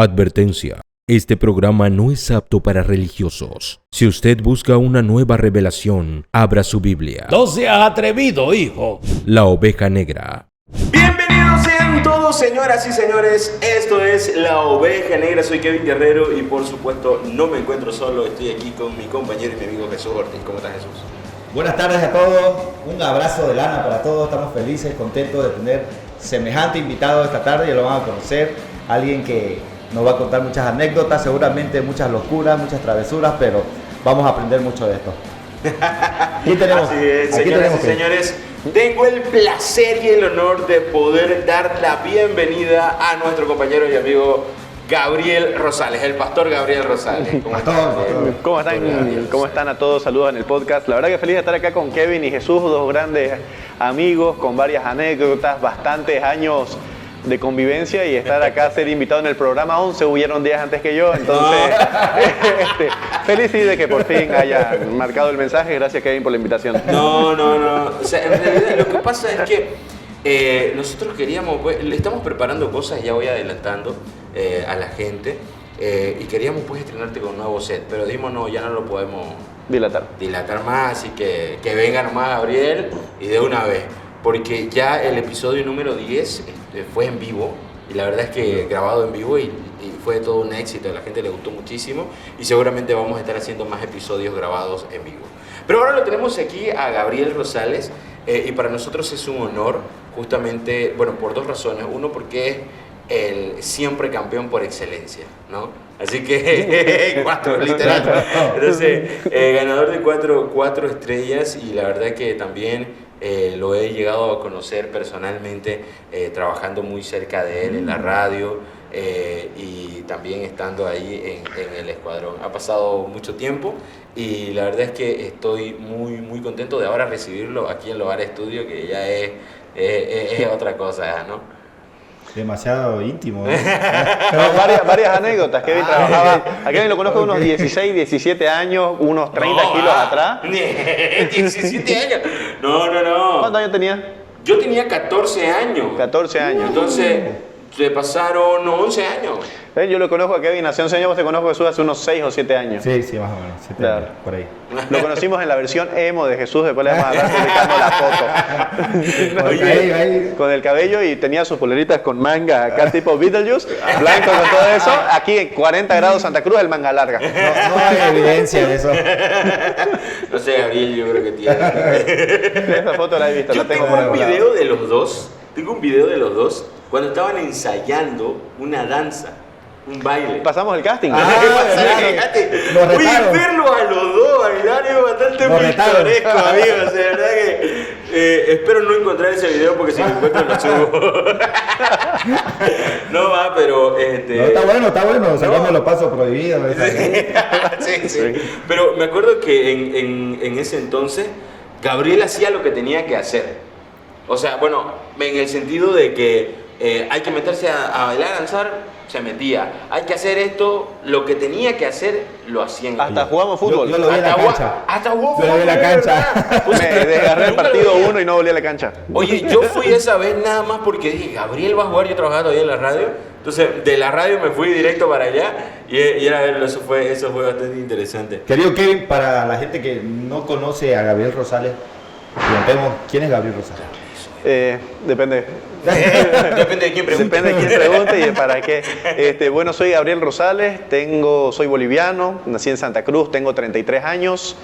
Advertencia. Este programa no es apto para religiosos. Si usted busca una nueva revelación, abra su Biblia. No seas atrevido, hijo. La Oveja Negra. Bienvenidos sean todos, señoras y señores. Esto es La Oveja Negra. Soy Kevin Guerrero y por supuesto no me encuentro solo. Estoy aquí con mi compañero y mi amigo Jesús Ortiz. ¿Cómo estás, Jesús? Buenas tardes a todos, un abrazo de lana para todos, estamos felices, contentos de tener semejante invitado esta tarde, ya lo van a conocer, alguien que nos va a contar muchas anécdotas, seguramente muchas locuras, muchas travesuras, pero vamos a aprender mucho de esto. Aquí tenemos, así es, señoras y señores, tengo el placer y el honor de poder dar la bienvenida a nuestro compañero y amigo Gabriel Rosales, el pastor Gabriel Rosales. ¿Cómo están a todos? Saludos en el podcast. La verdad que feliz de estar acá con Kevin y Jesús, dos grandes amigos con varias anécdotas, bastantes años de convivencia y estar acá, ser invitado en el programa 11, hubieron días antes que yo, entonces feliz de que por fin haya marcado el mensaje. Gracias, Kevin, por la invitación. No. O sea, en realidad lo que pasa es que nosotros queríamos, pues, le estamos preparando cosas, ya voy adelantando a la gente, y queríamos pues estrenarte con un nuevo set, pero dijimos no, ya no lo podemos dilatar más, así que venga nomás Gabriel y de una vez, porque ya el episodio número 10 fue en vivo, y la verdad es que grabado en vivo y fue todo un éxito, a la gente le gustó muchísimo y seguramente vamos a estar haciendo más episodios grabados en vivo. Pero ahora lo tenemos aquí a Gabriel Rosales, y para nosotros es un honor, justamente, bueno, por dos razones. Uno, porque es el siempre campeón por excelencia, ¿no? Así que, literal. Entonces, ganador de cuatro estrellas, y la verdad que también lo he llegado a conocer personalmente, trabajando muy cerca de él en la radio, y también estando ahí en el escuadrón. Ha pasado mucho tiempo y la verdad es que estoy muy contento de ahora recibirlo aquí en Logar Estudio, que ya es otra cosa, ¿no? Demasiado íntimo, ¿eh? varias anécdotas. Kevin trabajaba, a Kevin lo conozco de unos 16, 17 años, unos 30 kilos atrás. 17 años. No. ¿Cuántos años tenía? Yo tenía 14 años. 14 años. Entonces, se pasaron 11 años. Yo lo conozco a Kevin hace 11 años, vos te conozco a Jesús hace unos 6 o 7 años. Sí, más o menos, 7 claro. años, por ahí. Lo conocimos en la versión emo de Jesús, después le vamos a estar publicando la foto. Con el cabello y tenía sus poleritas con manga acá tipo Beetlejuice, blanco con todo eso. Aquí en 40 grados Santa Cruz, el manga larga. No hay evidencia de eso. No sé, Gabriel, yo creo que tiene. Esa foto la he visto, yo la tengo tengo por un algún video lado. de los dos. Tengo un video de los dos cuando estaban ensayando una danza. Un baile. Pasamos el casting. Oye, verlo a los dos bailar es bastante pintoresco, amigos. O sea, de verdad que espero no encontrar ese video, porque si lo encuentro lo subo. No va, pero No, está bueno, sacamos los pasos prohibidos. Sí. Pero me acuerdo que en ese entonces Gabriel hacía lo que tenía que hacer. O sea, bueno, en el sentido de que hay que meterse a bailar, a danzar, se metía. Hay que hacer esto, lo que tenía que hacer, lo hacían. Hasta jugamos fútbol. Yo lo vi en la cancha. Hasta jugó fútbol. Yo lo vi en la cancha. Me desgarré el partido 1 y no volví a la cancha. Oye, yo fui esa vez nada más porque dije, Gabriel va a jugar, yo trabajaba todavía en la radio. Entonces, de la radio me fui directo para allá y era verlo. Eso fue bastante interesante. Querido Kevin, para la gente que no conoce a Gabriel Rosales, preguntemos, ¿quién es Gabriel Rosales? Depende. Depende de quién pregunte. Depende de quién pregunte y de para qué. Bueno, soy Gabriel Rosales, soy boliviano, nací en Santa Cruz, tengo 33 años,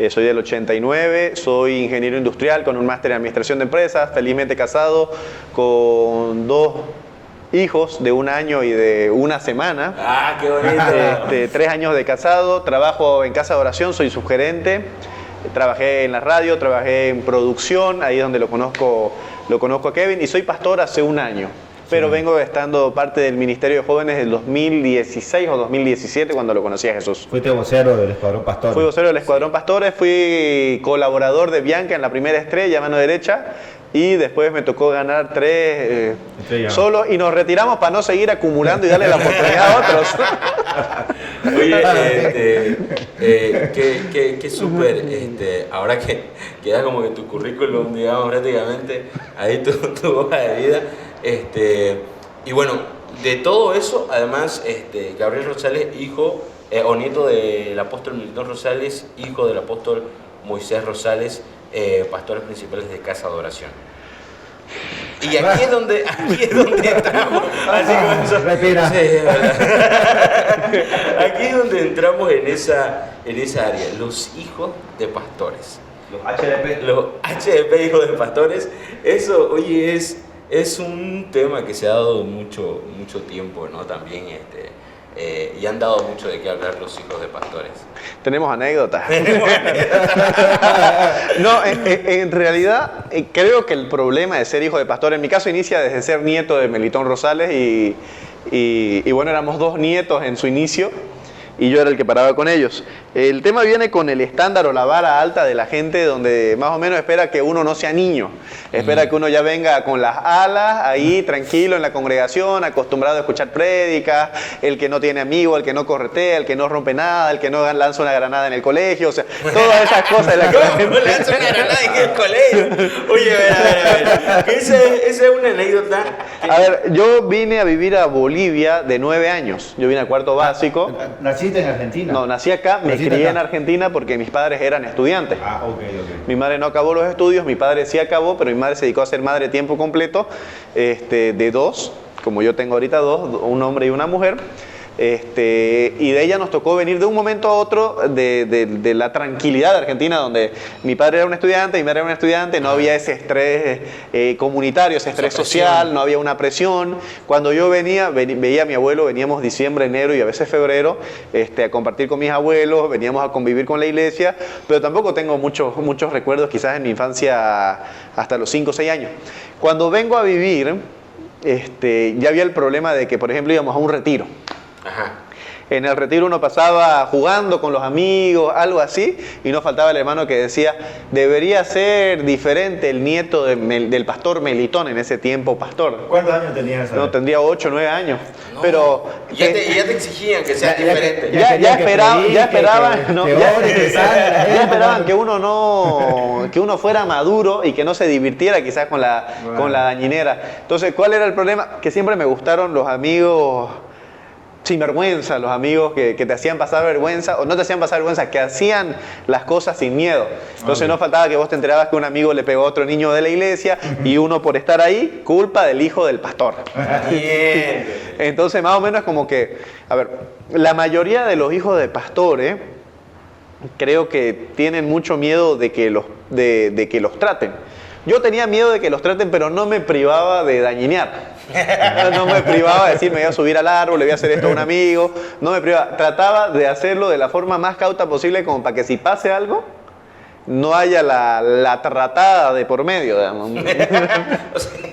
soy del 89, soy ingeniero industrial con un máster en administración de empresas, felizmente casado con 2 hijos de 1 año y de 1 semana. ¡Ah, qué bonito! 3 años de casado, trabajo en casa de oración, soy subgerente. Trabajé en la radio, trabajé en producción, ahí es donde lo conozco a Kevin, y soy pastor hace 1 año. Pero vengo estando parte del Ministerio de Jóvenes del 2016 o 2017, cuando lo conocí a Jesús. Fuiste vocero del Escuadrón Pastores. Fui vocero del Escuadrón Pastores, fui colaborador de Bianca en la primera estrella, mano derecha, y después me tocó ganar 3 solos, y nos retiramos para no seguir acumulando y darle la oportunidad a otros. Oye, qué súper, ahora que queda como que tu currículum, digamos, prácticamente ahí tu hoja de vida, y bueno, de todo eso, además, Gabriel Rosales, hijo o nieto del apóstol Melitón Rosales, hijo del apóstol Moisés Rosales, pastores principales de Casa de Oración. Y aquí es donde entramos. Así como eso. Respira. Sí, aquí es donde entramos en esa área. Los hijos de pastores. Los HDP. Los HDP, hijos de pastores. Eso, oye, es un tema que se ha dado mucho tiempo, ¿no? También y han dado mucho de qué hablar los hijos de pastores. Tenemos anécdotas. No, en realidad creo que el problema de ser hijo de pastor, en mi caso inicia desde ser nieto de Melitón Rosales y bueno, éramos 2 nietos en su inicio y yo era el que paraba con ellos. El tema viene con el estándar o la vara alta de la gente, donde más o menos espera que uno no sea niño, espera que uno ya venga con las alas ahí tranquilo en la congregación, acostumbrado a escuchar prédicas, el que no tiene amigos, el que no corretea, el que no rompe nada, el que no lanza una granada en el colegio, o sea, todas esas cosas de las que la gente... lanza una granada en el colegio? Oye, a ver. Esa es una anécdota. A ver, yo vine a vivir a Bolivia de 9 años, yo vine a cuarto básico. ¿Naciste en Argentina? No, nací acá, me crié en Argentina porque mis padres eran estudiantes. Ah, ok. Mi madre no acabó los estudios, mi padre sí acabó, pero mi madre se dedicó a ser madre de tiempo completo, de 2, como yo tengo ahorita 2, un hombre y una mujer. Y de ella nos tocó venir de un momento a otro de la tranquilidad de Argentina, donde mi padre era un estudiante, mi madre era una estudiante, no había ese estrés comunitario, ese estrés social, no había una presión. Cuando yo veía a mi abuelo, veníamos diciembre, enero y a veces febrero a compartir con mis abuelos, veníamos a convivir con la iglesia, pero tampoco tengo muchos recuerdos, quizás en mi infancia hasta los 5 o 6 años. Cuando vengo a vivir, ya había el problema de que, por ejemplo, íbamos a un retiro. Ajá. En el retiro uno pasaba jugando con los amigos, algo así, y no faltaba el hermano que decía, debería ser diferente el nieto del pastor Melitón, en ese tiempo pastor. ¿Cuántos años tenías? No, tendría 8 o 9 años. No, pero ya te exigían que seas diferente. Ya esperaban que uno fuera maduro y que no se divirtiera quizás con la dañinera. Entonces, ¿cuál era el problema? Que siempre me gustaron los amigos sin vergüenza, los amigos que te hacían pasar vergüenza, o no te hacían pasar vergüenza, que hacían las cosas sin miedo. Entonces no faltaba que vos te enterabas que un amigo le pegó a otro niño de la iglesia y uno por estar ahí, culpa del hijo del pastor. Entonces más o menos como que, a ver, la mayoría de los hijos de pastores creo que tienen mucho miedo de que los traten. Yo tenía miedo de que los traten, pero no me privaba de dañinear. No me privaba de decir, me voy a subir al árbol, le voy a hacer esto a un amigo. No me privaba. Trataba de hacerlo de la forma más cauta posible, como para que si pase algo, no haya la tratada de por medio, digamos.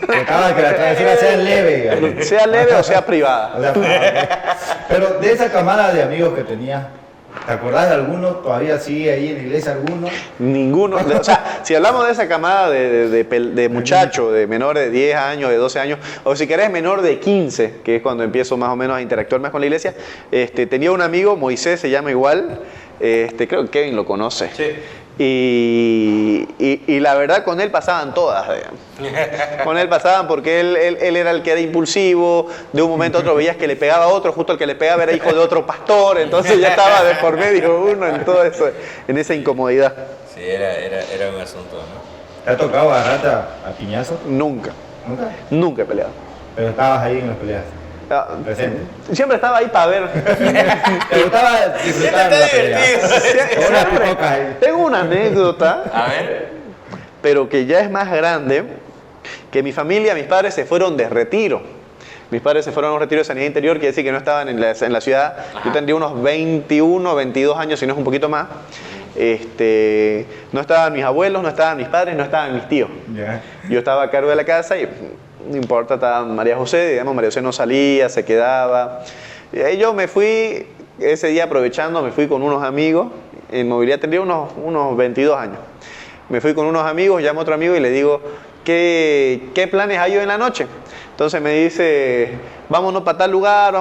Trataba que la travesura sea leve, digamos. Sea leve o sea privada. Pero de esa camada de amigos que tenías, ¿te acordás de alguno? ¿Todavía sigue ahí en la iglesia alguno? Ninguno. O sea, si hablamos de esa camada de muchachos, de menores de 10 años, de 12 años, o si querés menor de 15, que es cuando empiezo más o menos a interactuar más con la iglesia, tenía un amigo, Moisés se llama igual, creo que Kevin lo conoce. Sí. Y la verdad con él pasaban todas, digamos. Con él pasaban porque él era el que era impulsivo, de un momento a otro veías que le pegaba a otro, justo el que le pegaba era hijo de otro pastor, entonces ya estaba de por medio uno en todo eso, en esa incomodidad. Sí, era un asunto, ¿no? ¿Te ha tocado agarrarte a piñazo? Nunca. ¿Nunca? Nunca he peleado. Pero estabas ahí en las peleas. Presente. Siempre estaba ahí para ver. Te gustaba disfrutar de la pelea. Tengo una anécdota, A ver. pero que ya es más grande, que mi familia, mis padres se fueron de retiro. Mis padres se fueron a un retiro de sanidad interior, quiere decir que no estaban en la ciudad. Ajá. Yo tendría unos 21, 22 años, si no es un poquito más. No estaban mis abuelos, no estaban mis padres, no estaban mis tíos. Yeah. Yo estaba a cargo de la casa y no importa, estaba María José, digamos, María José no salía, se quedaba. Y ahí yo me fui, ese día aprovechando, me fui con unos amigos, en movilidad tendría unos 22 años. Me fui con unos amigos, llamo a otro amigo y le digo, ¿qué planes hay hoy en la noche? Entonces me dice, vámonos para tal lugar,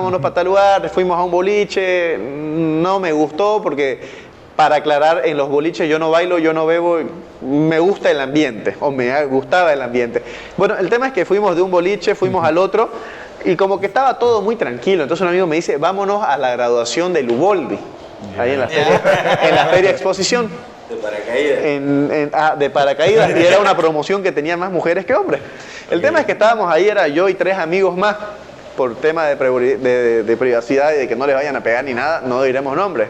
fuimos a un boliche, no me gustó porque... Para aclarar, en los boliches yo no bailo, yo no bebo, me gusta el ambiente, o me gustaba el ambiente. Bueno, el tema es que fuimos de un boliche, fuimos al otro, Y como que estaba todo muy tranquilo, entonces un amigo me dice, vámonos a la graduación de Luboldi, ahí en la feria exposición. De paracaídas. De paracaídas, y era una promoción que tenía más mujeres que hombres. El tema es que estábamos ahí, era yo y 3 amigos más, por tema de privacidad y de que no les vayan a pegar ni nada, no diremos nombres.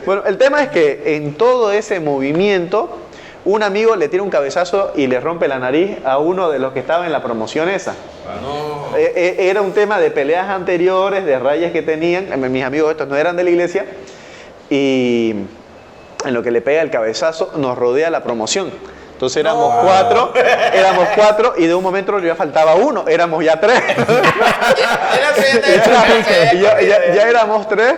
Bueno, el tema es que en todo ese movimiento, un amigo le tira un cabezazo y le rompe la nariz a uno de los que estaba en la promoción esa. No. Era un tema de peleas anteriores, de rayas que tenían. Mis amigos estos no eran de la iglesia. Y en lo que le pega el cabezazo, nos rodea la promoción. Entonces éramos 4, y de un momento ya faltaba uno, éramos ya 3. Ya éramos 3.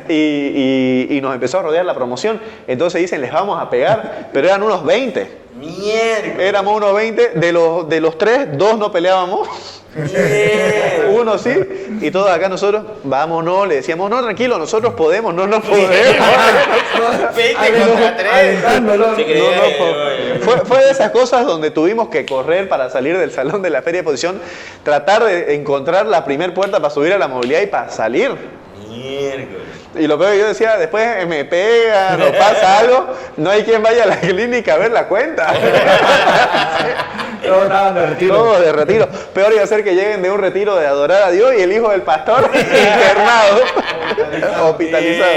Y nos empezó a rodear la promoción. Entonces dicen, les vamos a pegar, pero eran unos 20. Mierda. Éramos unos 20, de los 3, 2 no peleábamos. Uno sí, y todos acá nosotros, vámonos, le decíamos, no, tranquilo, nosotros podemos, no nos podemos. 20 contra 3. Fue de esas cosas donde tuvimos que correr para salir del salón de la feria de exposición, tratar de encontrar la primer puerta para subir a la movilidad y para salir. Miércoles. Y lo peor que yo decía, después me pegan o pasa algo, no hay quien vaya a la clínica a ver la cuenta. Todos estaban de retiro. Todos de retiro. Peor iba a ser que lleguen de un retiro de adorar a Dios y el hijo del pastor internado, hospitalizado.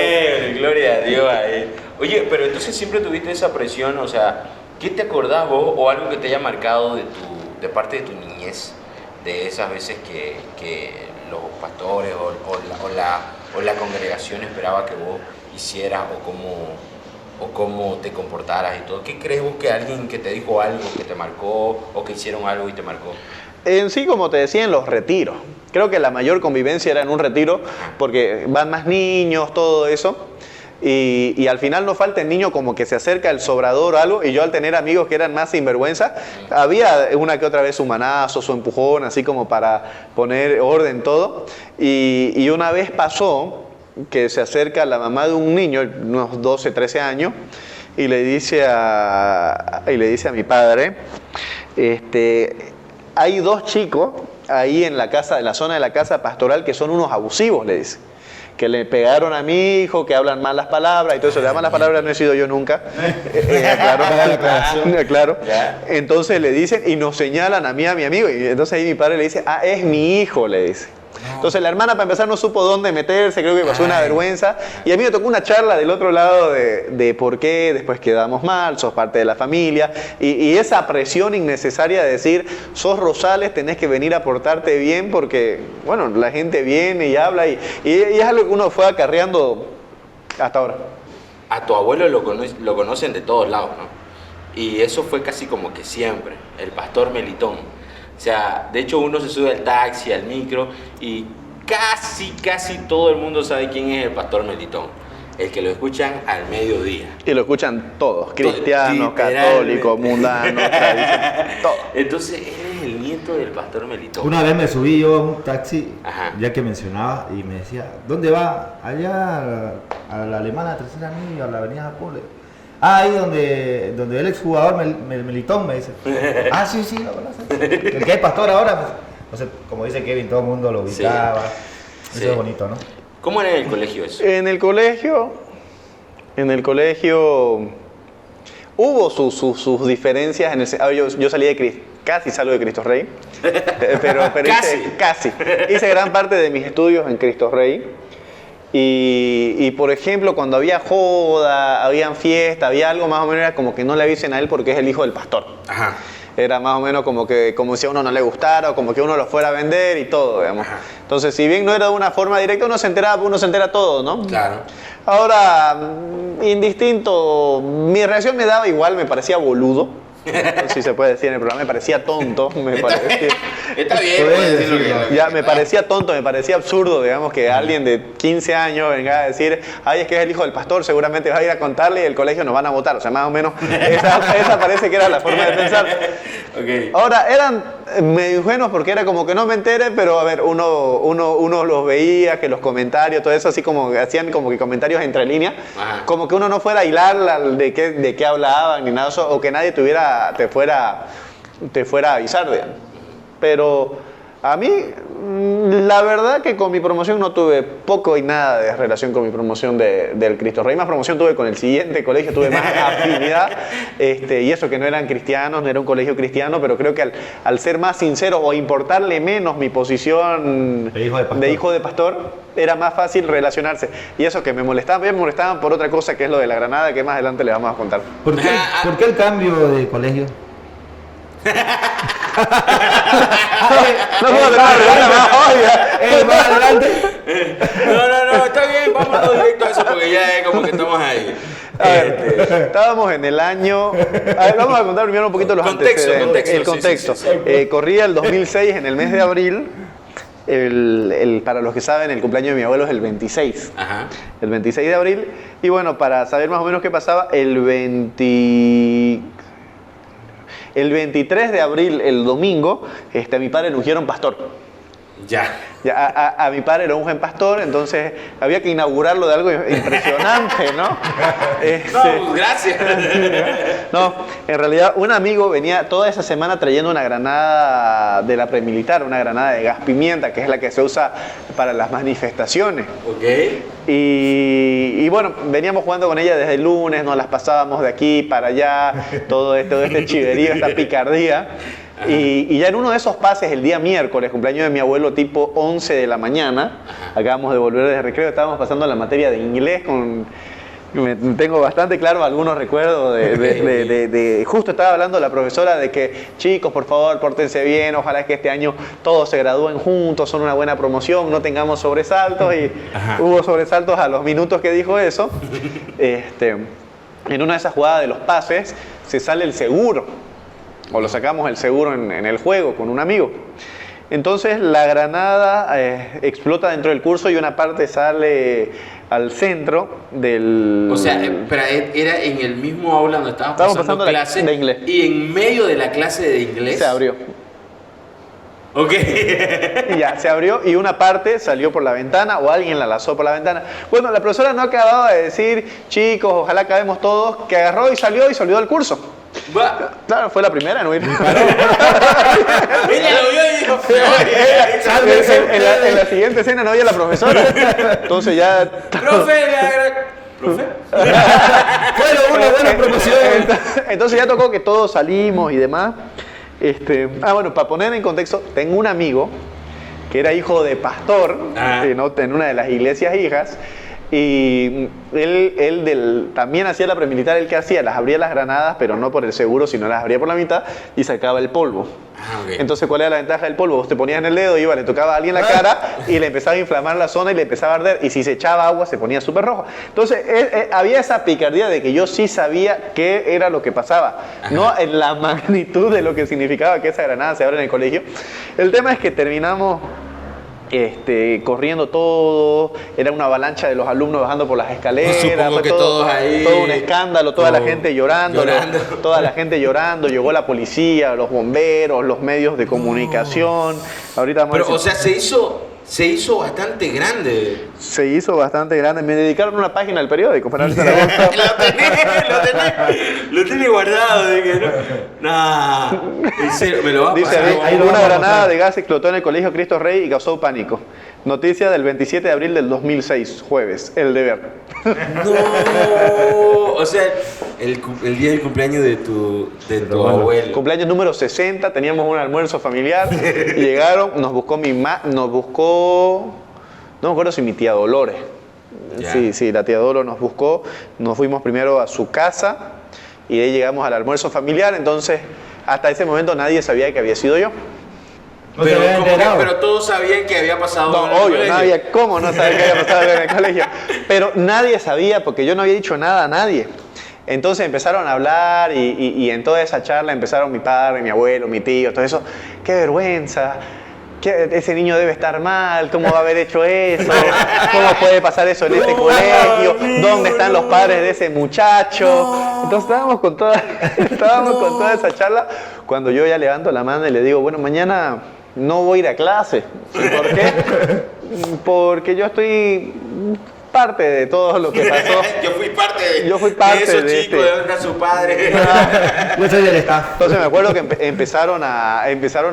Gloria a Dios ahí. Oye, pero entonces siempre tuviste esa presión, o sea, ¿qué te acordás vos o algo que te haya marcado de parte de tu niñez? De esas veces que los pastores o la congregación esperaba que vos hicieras o cómo te comportaras y todo. ¿Qué crees vos que alguien que te dijo algo que te marcó o que hicieron algo y te marcó? En sí, como te decía, en los retiros. Creo que la mayor convivencia era en un retiro porque van más niños, todo eso. Y al final no falta el niño como que se acerca al sobrador o algo, y yo al tener amigos que eran más sinvergüenza, había una que otra vez su manazo, su empujón, así como para poner orden todo. Y una vez pasó que se acerca la mamá de un niño, unos 12, 13 años, y le dice a mi padre, hay 2 chicos ahí en la casa, en la zona de la casa pastoral, que son unos abusivos, le dice. Que le pegaron a mi hijo, que hablan malas palabras y todo eso. Le malas palabras no he sido yo nunca. Claro. Entonces le dicen y nos señalan a mí, a mi amigo. Y entonces ahí mi padre le dice, es mi hijo, le dice. Entonces la hermana, para empezar, no supo dónde meterse, creo que pasó una vergüenza. Y a mí me tocó una charla del otro lado de por qué después quedamos mal, sos parte de la familia. Y esa presión innecesaria de decir, sos Rosales, tenés que venir a portarte bien porque, bueno, la gente viene y habla. Y es algo que uno fue acarreando hasta ahora. A tu abuelo lo conocen de todos lados, ¿no? Y eso fue casi como que siempre, el pastor Melitón. O sea, de hecho uno se sube al taxi, al micro y casi todo el mundo sabe quién es el pastor Melitón. El que lo escuchan al mediodía. Y lo escuchan todos, cristianos, católicos, mundanos, tradicionales, todos. Entonces, eres el nieto del pastor Melitón. Una vez me subí yo a un taxi, Ajá. ya que mencionaba, y me decía, ¿dónde va? Allá a la Alemana Tercera Avenida, a la Avenida Apolo. Ahí donde el exjugador Melitón, me dice. Sí, la verdad. El que es pastor ahora. Entonces, como dice Kevin, todo el mundo lo ubicaba. Sí. Eso es bonito, ¿no? ¿Cómo era en el colegio eso? En el colegio hubo sus diferencias. Yo salí casi salgo de Cristo Rey, pero casi. Hice gran parte de mis estudios en Cristo Rey. Y por ejemplo, cuando había joda, habían fiesta, había algo más o menos, era como que no le avisen a él porque es el hijo del pastor. Ajá. Era más o menos como si a uno no le gustara o como que uno lo fuera a vender y todo, digamos. Ajá. Entonces, si bien no era de una forma directa, uno se entera todo, ¿no? Claro. Ahora, indistinto, mi reacción me daba igual, me parecía boludo. Si se puede decir en el programa, me parecía tonto. Está bien, puedes decir lo que ya, me parecía tonto, me parecía absurdo, digamos, que alguien de 15 años venga a decir, es que es el hijo del pastor, seguramente va a ir a contarle y el colegio nos van a votar. O sea, más o menos, esa parece que era la forma de pensar. Okay. Ahora, eran medio ingenuos porque era como que no me entere, pero a ver, uno los veía, que los comentarios, todo eso, así como hacían como que comentarios entre líneas, como que uno no fuera a hilar de qué hablaban ni nada de eso, o que nadie te fuera a avisar, digamos. Pero A mí, la verdad que con mi promoción no tuve poco y nada de relación con mi promoción del Cristo Rey. Más promoción tuve con el siguiente colegio, tuve más afinidad. Y eso que no eran cristianos, no era un colegio cristiano, pero creo que al ser más sincero o importarle menos mi posición de hijo de pastor, era más fácil relacionarse. Y eso que me molestaban por otra cosa, que es lo de la Granada, que más adelante les vamos a contar. ¿Por qué el cambio de colegio? No puedo tener una pregunta más obvia. Más adelante. No, está bien, vamos directo a eso porque ya es como que estamos ahí. A ver, estábamos en el año... A ver, vamos a contar primero un poquito los antecedentes. El contexto. Sí. Corría el 2006, en el mes de abril. Para los que saben, el cumpleaños de mi abuelo es el 26. Ajá. El 26 de abril. Y bueno, para saber más o menos qué pasaba, el 23 de abril, el domingo, a mi padre le ungieron pastor. A mi padre lo ungen pastor, entonces había que inaugurarlo de algo impresionante, ¿no? No, gracias. No, en realidad un amigo venía toda esa semana trayendo una granada de la premilitar, una granada de gas pimienta, que es la que se usa para las manifestaciones. Ok. Y bueno, veníamos jugando con ella desde el lunes, nos las pasábamos de aquí para allá, todo este chiverío, esta picardía. Y ya en uno de esos pases, el día miércoles, cumpleaños de mi abuelo, tipo 11 de la mañana, acabamos de volver de recreo, estábamos pasando la materia de inglés tengo bastante claro algunos recuerdos justo estaba hablando la profesora de que, chicos, por favor, pórtense bien, ojalá que este año todos se gradúen juntos, son una buena promoción, no tengamos sobresaltos, y hubo sobresaltos a los minutos que dijo eso. En una de esas jugadas de los pases se sale el seguro, o lo sacamos el seguro en el juego con un amigo. Entonces la granada explota dentro del curso y una parte sale al centro del... O sea, pero era en el mismo aula donde estábamos pasando clase de inglés. Y en medio de la clase de inglés se abrió. Ok. Y ya, se abrió y una parte salió por la ventana o alguien la lanzó por la ventana. Bueno, la profesora no acababa de decir, chicos, ojalá acabemos todos, que agarró y salió y se olvidó del curso. Claro, fue la primera en huir. Ella lo vio y dijo, en la siguiente escena no había la profesora. Entonces ya... ¿Profe? Fue una buena promoción. Entonces ya tocó que todos salimos y demás. Bueno, para poner en contexto, tengo un amigo que era hijo de pastor en una de las iglesias hijas. Y él también hacía la premilitar. ¿Él qué hacía? Las abría las granadas, pero no por el seguro, sino las abría por la mitad y sacaba el polvo. Okay. Entonces, ¿cuál era la ventaja del polvo? Vos te ponías en el dedo, le tocaba a alguien la cara y le empezaba a inflamar la zona y le empezaba a arder. Y si se echaba agua, se ponía súper rojo. Entonces, había esa picardía de que yo sí sabía qué era lo que pasaba. No en la magnitud de lo que significaba que esa granada se abra en el colegio. El tema es que terminamos... corriendo todo, era una avalancha de los alumnos bajando por las escaleras, supongo que todos ahí, todo un escándalo, toda la gente llorando, toda la gente llorando, llegó la policía, los bomberos, los medios de comunicación. Ahorita pero, o sea, se hizo bastante grande. Se hizo bastante grande. Me dedicaron una página al periódico para lo tenés guardado. De que no. En serio, me lo va a pasar. Dice, una granada de gas explotó en el colegio Cristo Rey y causó pánico. Noticia del 27 de abril del 2006, jueves, El Deber. No, o sea, el día del cumpleaños de tu abuelo. Cumpleaños número 60, teníamos un almuerzo familiar, llegaron, nos buscó, no me acuerdo si mi tía Dolores. Sí, la tía Dolores nos buscó, nos fuimos primero a su casa y de ahí llegamos al almuerzo familiar, entonces hasta ese momento nadie sabía que había sido yo. Pero todos sabían que había pasado. No, obvio, ¿cómo no sabía que había pasado en el colegio? Pero nadie sabía porque yo no había dicho nada a nadie. Entonces empezaron a hablar y en toda esa charla empezaron mi padre, mi abuelo, mi tío, todo eso. ¡Qué vergüenza! Ese niño debe estar mal, ¿cómo va a haber hecho eso? ¿Cómo puede pasar eso en este colegio? ¿Dónde están los padres de ese muchacho? Entonces estábamos con toda esa charla cuando yo ya levanto la mano y le digo, bueno, mañana no voy a ir a clase. ¿Por qué? Porque yo estoy parte de todo lo que pasó. Yo fui parte Yo fui parte de esos de chicos, de donde está su padre. Yo soy del staff. Entonces me acuerdo que empezaron a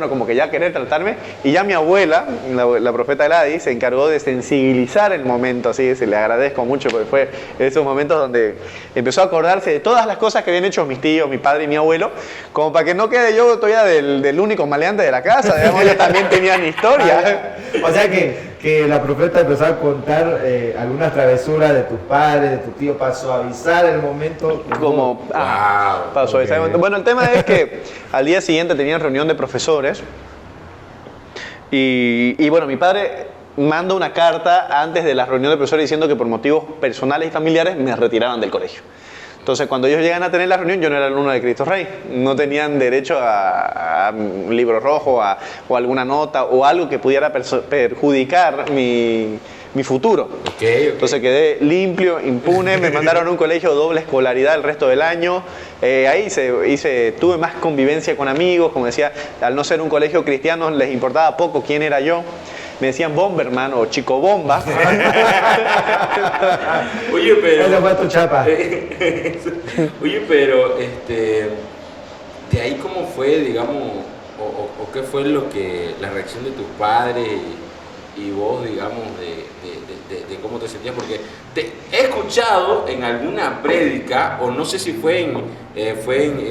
como que ya querer tratarme, y ya mi abuela, la profeta Gladys, se encargó de sensibilizar el momento, así, se le agradezco mucho, porque fue esos momentos donde empezó a acordarse de todas las cosas que habían hecho mis tíos, mi padre y mi abuelo, como para que no quede yo todavía del único maleante de la casa, digamos, ellos también tenían historia. O sea que la profeta empezó a contar algunas travesuras de tus padres, de tu tío, para suavizar el momento. Como para suavizar el momento. Bueno, el tema es que al día siguiente tenían reunión de profesores y bueno, mi padre manda una carta antes de la reunión de profesores diciendo que por motivos personales y familiares me retiraban del colegio. Entonces, cuando ellos llegan a tener la reunión, yo no era alumno de Cristo Rey. No tenían derecho a un libro rojo o alguna nota o algo que pudiera perjudicar mi futuro. Okay. Entonces quedé limpio, impune, me mandaron a un colegio doble escolaridad el resto del año. Ahí tuve más convivencia con amigos, como decía, al no ser un colegio cristiano les importaba poco quién era yo. Me decían Bomberman o Chico Bomba. Oye, pero... Esa fue tu chapa. Oye, pero, de ahí cómo fue, digamos, o qué fue la reacción de tus padres y vos, digamos, de cómo te sentías, porque te he escuchado en alguna prédica, o no sé si fue en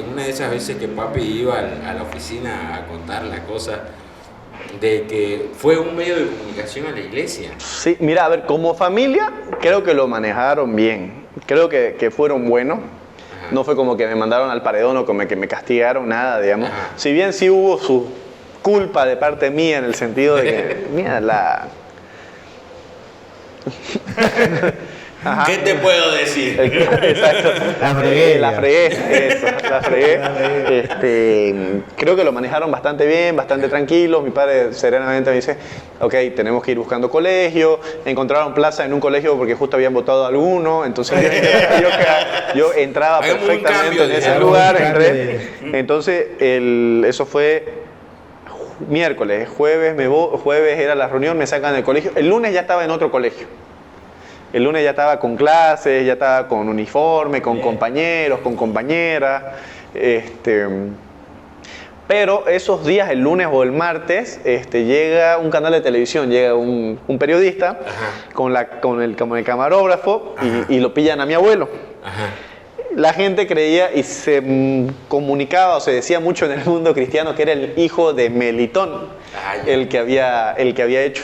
una de esas veces que papi iba a la oficina a contar la cosa, de que fue un medio de comunicación a la iglesia. Sí, mira, a ver, como familia creo que lo manejaron bien, creo que fueron buenos. Ajá. No fue como que me mandaron al paredón o como que me castigaron, nada, digamos. Ajá. Si bien sí hubo su culpa de parte mía en el sentido de que, mira, Ajá. ¿Qué te puedo decir? Exacto. La fregué. Creo que lo manejaron bastante bien, bastante tranquilos. Mi padre serenamente me dice, ok, tenemos que ir buscando colegio. Encontraron plaza en un colegio porque justo habían votado alguno. Entonces yo entraba perfectamente en ese lugar. Entonces eso fue miércoles. Jueves era la reunión, me sacan del colegio. El lunes ya estaba en otro colegio. El lunes ya estaba con clases, ya estaba con uniforme, con compañeros, con compañeras. Pero esos días, el lunes o el martes, llega un canal de televisión, llega un periodista con el camarógrafo y lo pillan a mi abuelo. Ajá. La gente creía y se comunicaba o se decía mucho en el mundo cristiano que era el hijo de Melitón, el que había hecho.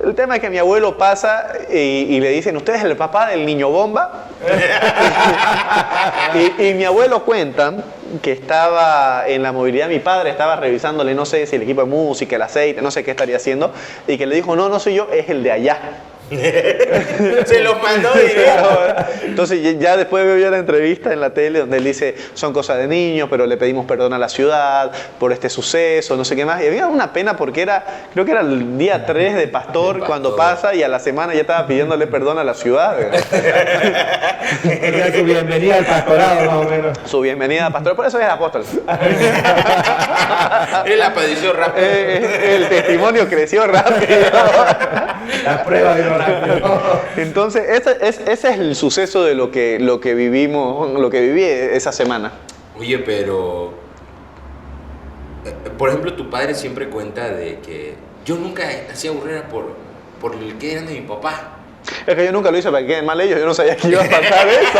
El tema es que mi abuelo pasa y le dicen, ¿usted es el papá del niño bomba? y mi abuelo cuenta que estaba en la movilidad, mi padre estaba revisándole, no sé si el equipo de música, el aceite, no sé qué estaría haciendo, y que le dijo, no soy yo, es el de allá. Se los mandó directo. Entonces ya después veo yo la entrevista en la tele donde él dice, son cosas de niños, pero le pedimos perdón a la ciudad por este suceso, no sé qué más. Y había una pena porque creo que era el día 3 de pastor cuando pasa, y a la semana ya estaba pidiéndole perdón a la ciudad. Era su bienvenida al pastorado, más o menos. Su bienvenida al pastorado, por eso es apóstol. Él la padeció rápido. El testimonio creció rápido. La prueba de Entonces, ese es el suceso de lo que vivimos, lo que viví esa semana. Oye, pero por ejemplo, tu padre siempre cuenta de que yo nunca hacía burrera por el que eran de mi papá. Es que yo nunca lo hice para que queden mal ellos, yo no sabía que iba a pasar eso.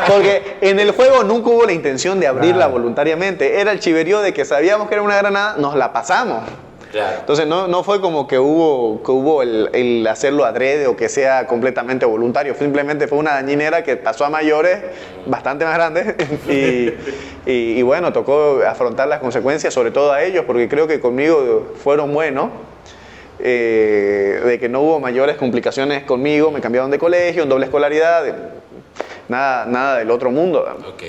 Porque en el juego nunca hubo la intención de abrirla voluntariamente. Era el chiverío de que sabíamos que era una granada, nos la pasamos. Claro. Entonces no fue como que hubo el hacerlo adrede o que sea completamente voluntario. Simplemente fue una dañinera que pasó a mayores, bastante más grandes, y bueno, tocó afrontar las consecuencias, sobre todo a ellos, porque creo que conmigo fueron buenos, de que no hubo mayores complicaciones conmigo, me cambiaron de colegio, en doble escolaridad, nada del otro mundo. Ok.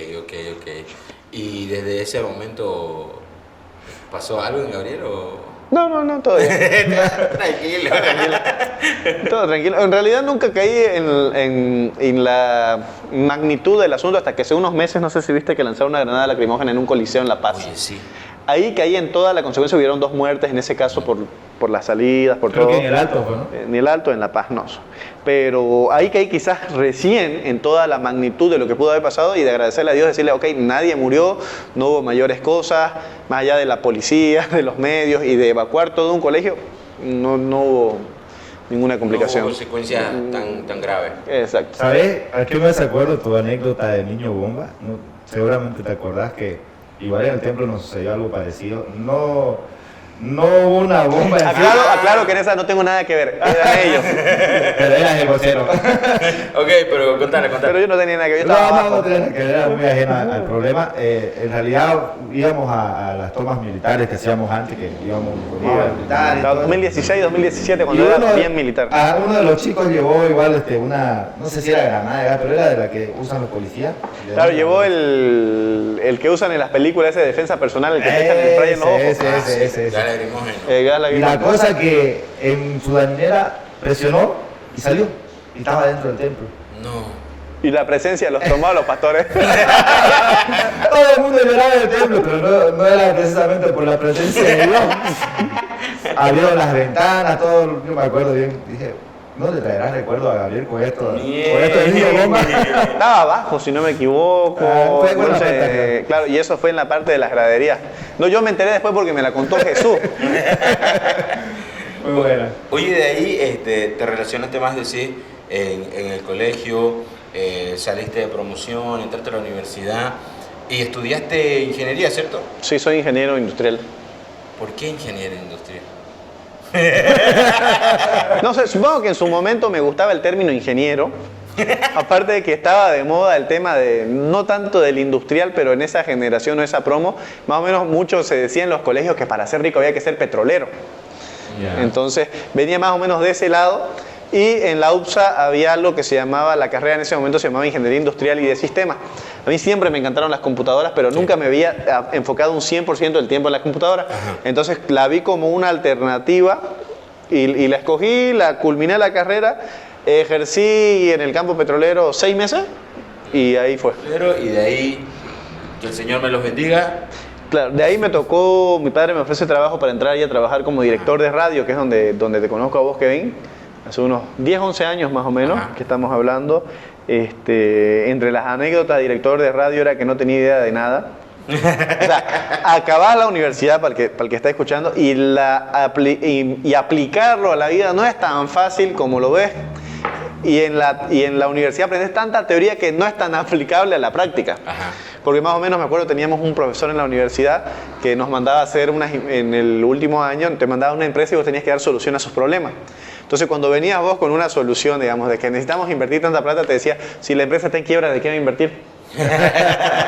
¿Y desde ese momento pasó algo en Gabriel o...? No, todo bien. Tranquilo. Todo tranquilo. En realidad nunca caí en la magnitud del asunto hasta que hace unos meses, no sé si viste que lanzaron una granada lacrimógena en un coliseo en La Paz. Oye, sí. Ahí caí en toda la consecuencia, hubieron 2 muertes, en ese caso por las salidas, por Creo todo. que en el Alto fue, ¿no? En el Alto, en La Paz, no. Pero ahí que hay quizás recién en toda la magnitud de lo que pudo haber pasado y de agradecerle a Dios, decirle, ok, nadie murió, no hubo mayores cosas, más allá de la policía, de los medios y de evacuar todo un colegio, no hubo ninguna complicación. No hubo consecuencias tan graves. Exacto. ¿Sabes a qué me hace acuerdo tu anécdota de niño bomba? No, seguramente te acordás que igual en el templo nos sucedió algo parecido. No hubo una bomba en sí, Aclaro que en esa no tengo nada que ver, eran ellos. pero eras el vocero. Ok, pero contale. Pero yo no tenía nada que ver, yo estaba No abajo. tenía nada que ver, era muy ajeno al problema. En realidad íbamos a las tomas militares que hacíamos antes, que íbamos con militares. Estaba 2016, 2017, Y cuando era bien militar. Uno de los chicos llevó igual una, no sé si era granada de gas, pero era de la que usan los policías. Claro, llevó el que usan en las películas ese de defensa personal, el que te echan el spray en los ojos. Ese. Ya lagrimógeno. Gas Y la lagrimógeno. cosa que en su dañera presionó y salió. Y estaba dentro del templo. No. Y la presencia de los tomados, los pastores. Todo el mundo lloraba en el templo, pero no era precisamente por la presencia de Dios. Abrieron las ventanas, todo. Yo me acuerdo bien. Dije, ¿no le traerás recuerdo a Gabriel con esto de niño bomba? Estaba abajo, si no me equivoco. Fue con la Entonces, pata, creo. claro, y eso fue en la parte de las graderías. No, yo me enteré después porque me la contó Jesús. Muy buena. Oye, de ahí te relacionaste más, decís, en el colegio, saliste de promoción, entraste a la universidad y estudiaste ingeniería, ¿cierto? Sí, soy ingeniero industrial. ¿Por qué ingeniería industrial? No sé, supongo que en su momento me gustaba el término ingeniero. Aparte de que estaba de moda el tema de, no tanto del industrial, pero en esa generación o esa promo, más o menos mucho se decía en los colegios que para ser rico había que ser petrolero. Entonces venía más o menos de ese lado. Y en la UPSA había algo que se llamaba, la carrera en ese momento se llamaba Ingeniería Industrial y de Sistemas. A mí siempre me encantaron las computadoras, pero nunca me había enfocado un 100% del tiempo en la computadora. Entonces la vi como una alternativa y la escogí, la culminé la carrera, ejercí en el campo petrolero 6 meses y ahí fue. Y de ahí, que el Señor me los bendiga. Claro, de ahí me tocó, mi padre me ofrece trabajo para entrar y a trabajar como director de radio, que es donde te conozco a vos, Kevin. Hace unos 10, 11 años más o menos que estamos hablando. Entre las anécdotas, director de radio era que no tenía idea de nada. O sea, acabar la universidad, para el que está escuchando, y aplicarlo a la vida no es tan fácil como lo ves. Y en la universidad aprendes tanta teoría que no es tan aplicable a la práctica. Porque más o menos me acuerdo, teníamos un profesor en la universidad que nos mandaba a hacer en el último año, te mandaba a una empresa y vos tenías que dar solución a sus problemas. Entonces, cuando venías vos con una solución, digamos, de que necesitamos invertir tanta plata, te decía, si la empresa está en quiebra, ¿de qué va a invertir?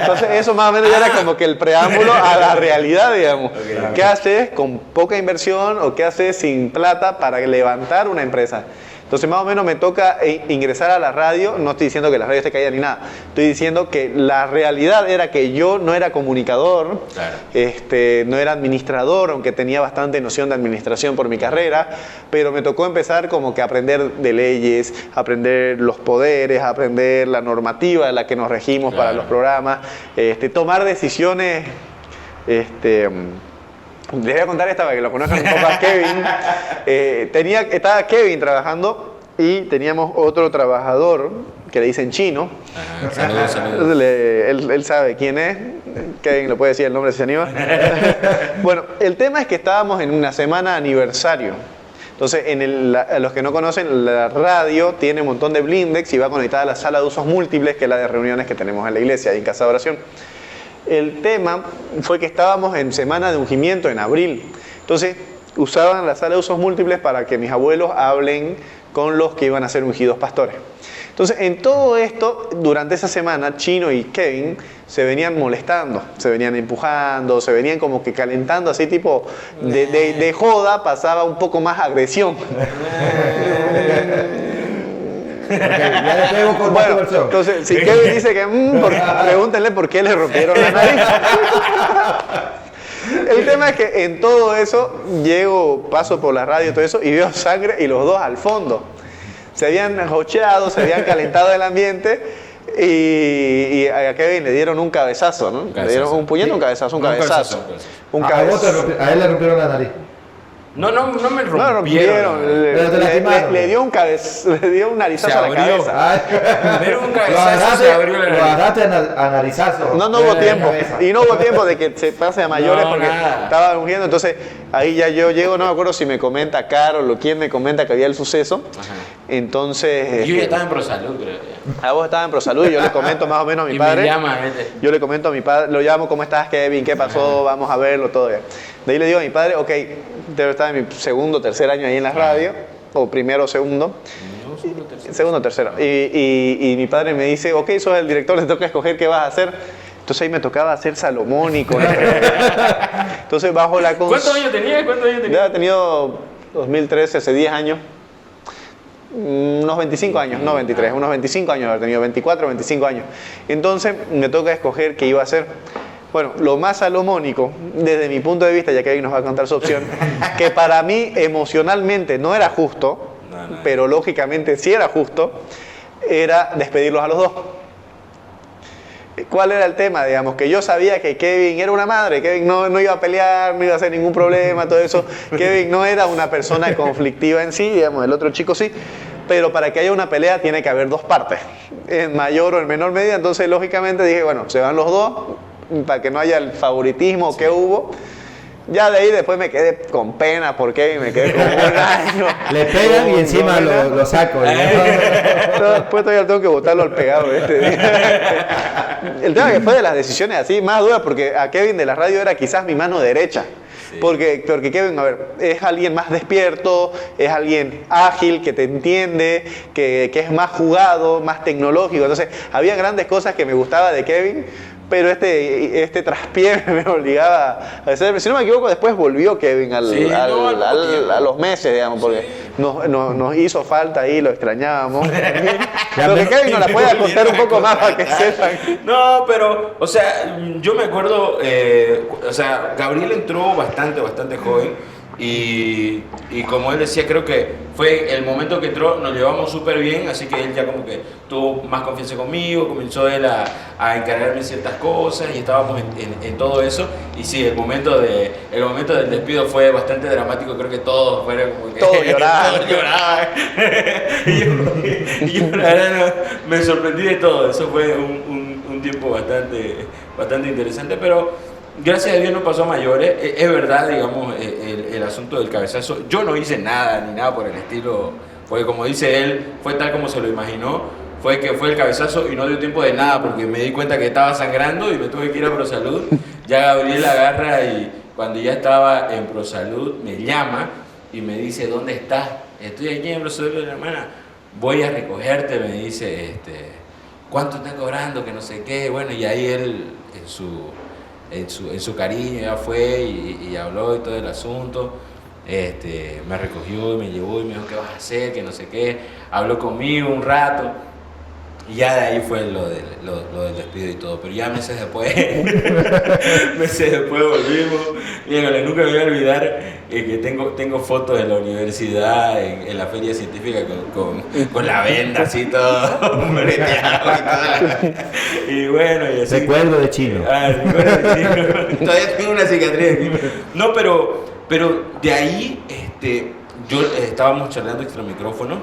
Entonces, eso más o menos ya era como que el preámbulo a la realidad, digamos. ¿Qué haces con poca inversión o qué haces sin plata para levantar una empresa? Entonces, más o menos me toca ingresar a la radio. No estoy diciendo que la radio esté caída ni nada. Estoy diciendo que la realidad era que yo no era comunicador, no era administrador, aunque tenía bastante noción de administración por mi carrera, pero me tocó empezar como que a aprender de leyes, aprender los poderes, aprender la normativa en la que nos regimos para los programas, tomar decisiones. Les voy a contar esta para que lo conozcan un poco a Kevin. Estaba Kevin trabajando y teníamos otro trabajador que le dicen Chino. Saludos. Él sabe quién es. Kevin lo puede decir el nombre si se anima. Bueno, el tema es que estábamos en una semana aniversario. Entonces, a los que no conocen, la radio tiene un montón de blindex y va conectada a la sala de usos múltiples, que es la de reuniones que tenemos en la iglesia y en casa de oración. El tema fue que estábamos en semana de ungimiento en abril. Entonces usaban la sala de usos múltiples para que mis abuelos hablen con los que iban a ser ungidos pastores. Entonces en todo esto, durante esa semana, Chino y Kevin se venían molestando, se venían empujando, se venían como que calentando, así tipo de joda pasaba un poco más agresión. Ya le pego con Bueno, tu versión. entonces, si Kevin dice que pregúntenle por qué le rompieron la nariz. El tema es que en todo eso paso por la radio y todo eso y veo sangre y los dos al fondo. Se habían jocheado, se habían calentado el ambiente y a Kevin le dieron un cabezazo, ¿no? Le dieron un puñete, un cabezazo, un cabezazo. A él le rompieron la nariz. No me rompieron. No, rompieron. Pero te lastimaron. Le dio un narizazo a la cabeza. Ay, Pero un lo cabezazo se abrió la lo agarraste a narizazo. No hubo tiempo. Y no hubo tiempo de que se pase a mayores No, porque nada. estaba ungiendo. Entonces, ahí ya yo llego, no me acuerdo si me comenta Carol o quién me comenta que había el suceso. Ajá. Entonces, Yo ya estaba en ProSalud, creo. a vos estabas en ProSalud y yo le comento más o menos a mi Y padre. me llama, vete. Yo le comento a mi padre, lo llamo, ¿cómo estás, Kevin? ¿Qué pasó? Vamos a verlo, todo bien. De ahí le digo a mi padre, ok, debo estar en mi segundo, tercer año ahí en la radio, o primero, segundo. Segundo, tercero. Y mi padre me dice, ok, sos el director, te toca escoger qué vas a hacer. Entonces ahí me tocaba hacer salomónico. Entonces bajo la ¿Cuántos años tenía? Ya he tenido 2013, hace 10 años. Unos 25 años, no 23, unos 25 años haber tenido, 24, 25 años. Entonces me toca escoger qué iba a hacer. Bueno, lo más salomónico, desde mi punto de vista, ya que ahí nos va a contar su opción, que para mí emocionalmente no era justo, pero lógicamente sí era justo, era despedirlos a los dos. ¿Cuál era el tema? Digamos, que yo sabía que Kevin era una madre, Kevin no iba a pelear, no iba a hacer ningún problema, todo eso. Kevin no era una persona conflictiva en sí, digamos, el otro chico sí, pero para que haya una pelea tiene que haber dos partes, en mayor o en menor medida. Entonces, lógicamente dije, bueno, se van los dos, para que no haya el favoritismo que hubo. Ya de ahí después me quedé con pena por Kevin, me quedé como un año. Le pegan y encima lo saco. Después todavía tengo que botarlo al pegado. El tema que fue de las decisiones así más duras, porque a Kevin de la radio era quizás mi mano derecha. Sí. Porque Kevin, a ver, es alguien más despierto, es alguien ágil, que te entiende, que es más jugado, más tecnológico. Entonces, había grandes cosas que me gustaba de Kevin, pero este traspié me obligaba a hacer. Si no me equivoco, después volvió Kevin a los meses, digamos, porque nos hizo falta ahí, lo extrañábamos. Lo que Kevin nos la puede contar un poco más para que sepan. No, pero, o sea, yo me acuerdo, o sea, Gabriel entró bastante joven. Y como él decía, creo que fue el momento que entró, nos llevamos súper bien, así que él ya como que tuvo más confianza conmigo, comenzó él a encargarme ciertas cosas y estábamos en todo eso. Y sí, el momento del despido fue bastante dramático, creo que todos fueron como que... Todos lloraban. y yo la verdad me sorprendí de todo, eso fue un tiempo bastante interesante, pero... Gracias a Dios no pasó a mayores. Es verdad, digamos, el asunto del cabezazo. Yo no hice nada, ni nada por el estilo, porque como dice él, fue tal como se lo imaginó. Fue que fue el cabezazo y no dio tiempo de nada, porque me di cuenta que estaba sangrando y me tuve que ir a ProSalud. Ya Gabriel agarra y cuando ya estaba en ProSalud me llama y me dice, ¿dónde estás? Estoy aquí en ProSalud, hermana. Voy a recogerte, me dice, ¿cuánto estás cobrando? Que no sé qué. Bueno, y ahí él, en su cariño ya fue y habló y todo el asunto, me recogió y me llevó y me dijo qué vas a hacer, que no sé qué, habló conmigo un rato y ya de ahí fue lo del despido y todo, pero ya meses después volvimos. Mira, nunca me voy a olvidar que tengo fotos de la universidad en la feria científica con la venda así todo breteado y todo. Y bueno, y así. Recuerdo de chino. Recuerdo de chino. Todavía tengo una cicatriz aquí. No, pero de ahí estábamos charlando extra micrófono,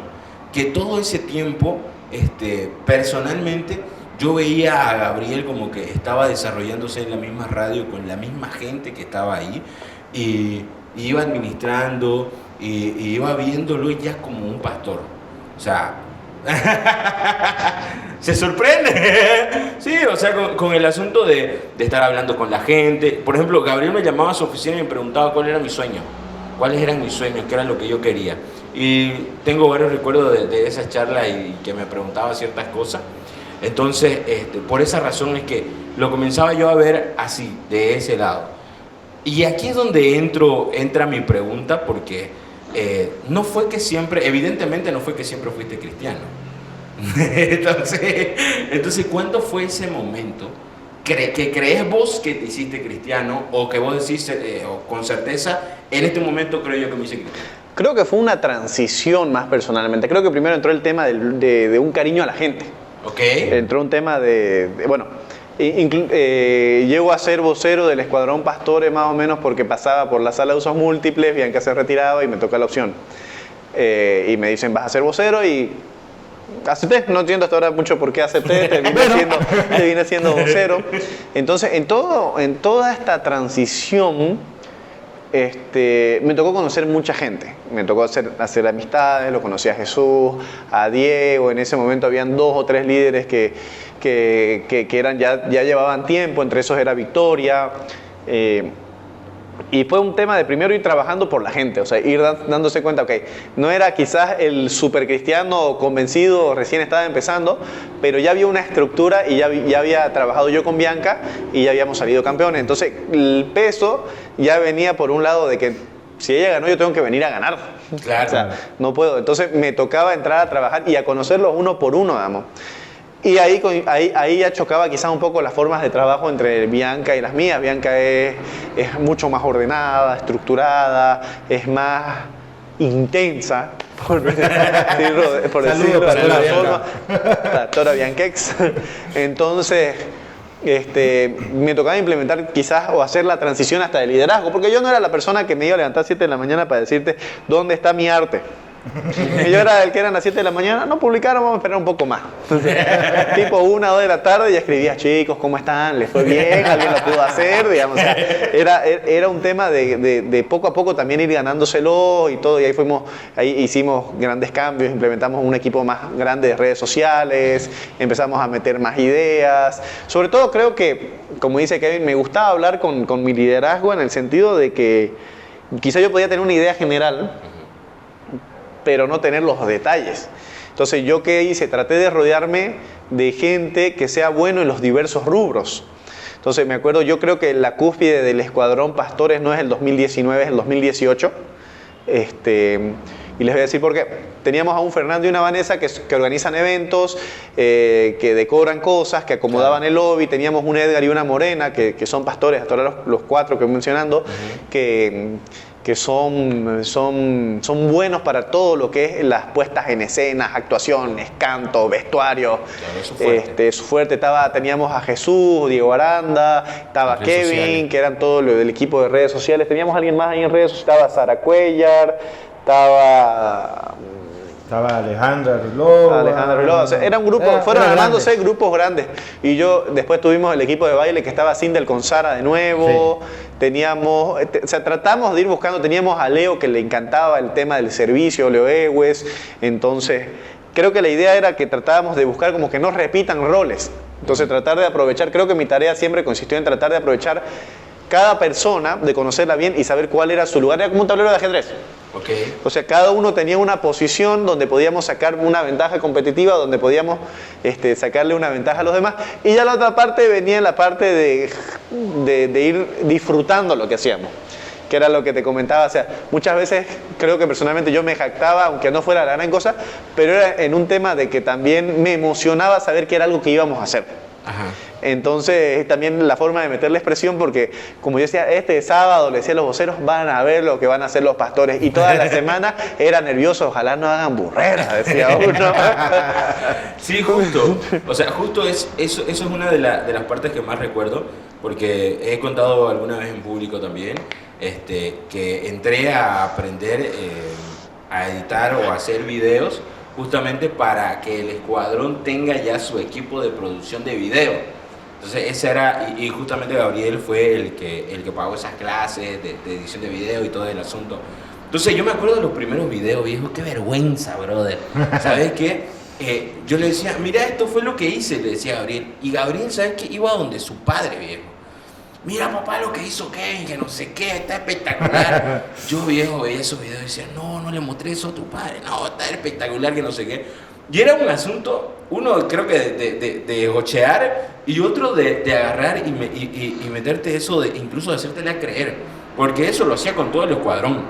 que todo ese tiempo, personalmente, yo veía a Gabriel como que estaba desarrollándose en la misma radio con la misma gente que estaba ahí y iba administrando y iba viéndolo ya como un pastor. O sea, se sorprende. Sí, o sea, con el asunto de estar hablando con la gente. Por ejemplo, Gabriel me llamaba a su oficina y me preguntaba cuál era mi sueño. ¿Cuáles eran mis sueños? ¿Qué era lo que yo quería? Y tengo varios recuerdos de esas charlas y que me preguntaba ciertas cosas. Entonces, por esa razón es que lo comenzaba yo a ver así, de ese lado. Y aquí es donde entra mi pregunta, porque no fue que siempre, evidentemente no fue que siempre fuiste cristiano. Entonces, ¿cuándo fue ese momento que crees vos que te hiciste cristiano, o que vos decís con certeza, en este momento creo yo que me hice cristiano? Creo que fue una transición más personalmente. Creo que primero entró el tema de un cariño a la gente. Okay. Entró un tema bueno, Llego a ser vocero del Escuadrón Pastores más o menos porque pasaba por la sala de usos múltiples, Bianca se retiraba y me toca la opción. Y me dicen, vas a ser vocero y acepté. No entiendo hasta ahora mucho por qué acepté, terminé siendo vocero. Entonces, en toda esta transición, me tocó conocer mucha gente. Me tocó hacer amistades, lo conocí a Jesús, a Diego. En ese momento habían 2 o 3 líderes que eran, ya llevaban tiempo, entre esos era Victoria. Y fue un tema de primero ir trabajando por la gente, o sea, ir dándose cuenta, ok, no era quizás el super cristiano convencido, recién estaba empezando, pero ya había una estructura y ya había trabajado yo con Bianca y ya habíamos salido campeones. Entonces, el peso ya venía por un lado de que si ella ganó, yo tengo que venir a ganar. Claro. O sea, no puedo. Entonces, me tocaba entrar a trabajar y a conocerlos uno por uno, digamos. Y ahí ya chocaba quizás un poco las formas de trabajo entre Bianca y las mías. Bianca es mucho más ordenada, estructurada, es más intensa, por decirlo de alguna forma. La Tora Bianquex. Entonces, me tocaba implementar quizás o hacer la transición hasta el liderazgo, porque yo no era la persona que me iba a levantar a 7 de la mañana para decirte dónde está mi arte. Yo era el que eran las 7 de la mañana, no publicaron, vamos a esperar un poco más. Tipo 1 o 2 de la tarde ya escribía, chicos, ¿cómo están? ¿Les fue bien? ¿Alguien lo pudo hacer? Digamos, o sea, era un tema de poco a poco también ir ganándoselo y todo, y ahí hicimos grandes cambios, implementamos un equipo más grande de redes sociales, empezamos a meter más ideas. Sobre todo creo que, como dice Kevin, me gustaba hablar con mi liderazgo en el sentido de que quizá yo podía tener una idea general, pero no tener los detalles. Entonces, ¿yo qué hice? Traté de rodearme de gente que sea bueno en los diversos rubros. Entonces, me acuerdo, yo creo que la cúspide del Escuadrón Pastores no es el 2019, es el 2018. Y les voy a decir por qué. Teníamos a un Fernando y una Vanessa que organizan eventos, que decoran cosas, que acomodaban el lobby. Teníamos un Edgar y una Morena, que son pastores, hasta ahora los 4 que voy mencionando, que son buenos para todo lo que es las puestas en escenas, actuaciones, canto, vestuario. Claro, eso fuerte. Teníamos a Jesús, Diego Aranda, estaba Kevin, sociales, que eran todo lo del equipo de redes sociales. Teníamos a alguien más ahí en redes sociales, estaba Sara Cuellar, estaba Alejandra Ruló. O sea, era un grupo, fueron armándose grupos grandes. Y después tuvimos el equipo de baile que estaba Sindel con Sara de nuevo. Sí. Tratamos de ir buscando, teníamos a Leo que le encantaba el tema del servicio, Leo Ewes. Entonces, creo que la idea era que tratábamos de buscar como que no repitan roles. Entonces, tratar de aprovechar, creo que mi tarea siempre consistió en tratar de aprovechar cada persona, de conocerla bien y saber cuál era su lugar. Era como un tablero de ajedrez. Okay. O sea, cada uno tenía una posición donde podíamos sacar una ventaja competitiva, donde podíamos sacarle una ventaja a los demás. Y ya la otra parte venía la parte de ir disfrutando lo que hacíamos, que era lo que te comentaba. O sea, muchas veces creo que personalmente yo me jactaba, aunque no fuera la gran cosa, pero era en un tema de que también me emocionaba saber que era algo que íbamos a hacer. Ajá. Entonces también la forma de meterle expresión, porque como yo decía, sábado le decía a los voceros, van a ver lo que van a hacer los pastores, y toda la semana era nervioso, ojalá no hagan burreras, decía uno. Sí, justo, o sea, justo eso es una de las partes que más recuerdo, porque he contado alguna vez en público también, que entré a aprender a editar o a hacer videos justamente para que el escuadrón tenga ya su equipo de producción de video. Entonces ese era, y justamente Gabriel fue el que pagó esas clases de edición de video y todo el asunto. Entonces yo me acuerdo de los primeros videos, viejo, qué vergüenza, brother. ¿Sabes qué? Yo le decía, mira, esto fue lo que hice, le decía a Gabriel. Y Gabriel, ¿sabes qué? Iba donde su padre, viejo. Mira, papá, lo que hizo Kevin, que no sé qué, está espectacular. Yo, viejo, veía esos videos y decía, no le mostré eso a tu padre, no, está espectacular, que no sé qué. Y era un asunto, uno creo que de gochear y otro de agarrar y meterte eso, incluso de hacértela creer. Porque eso lo hacía con todo el escuadrón.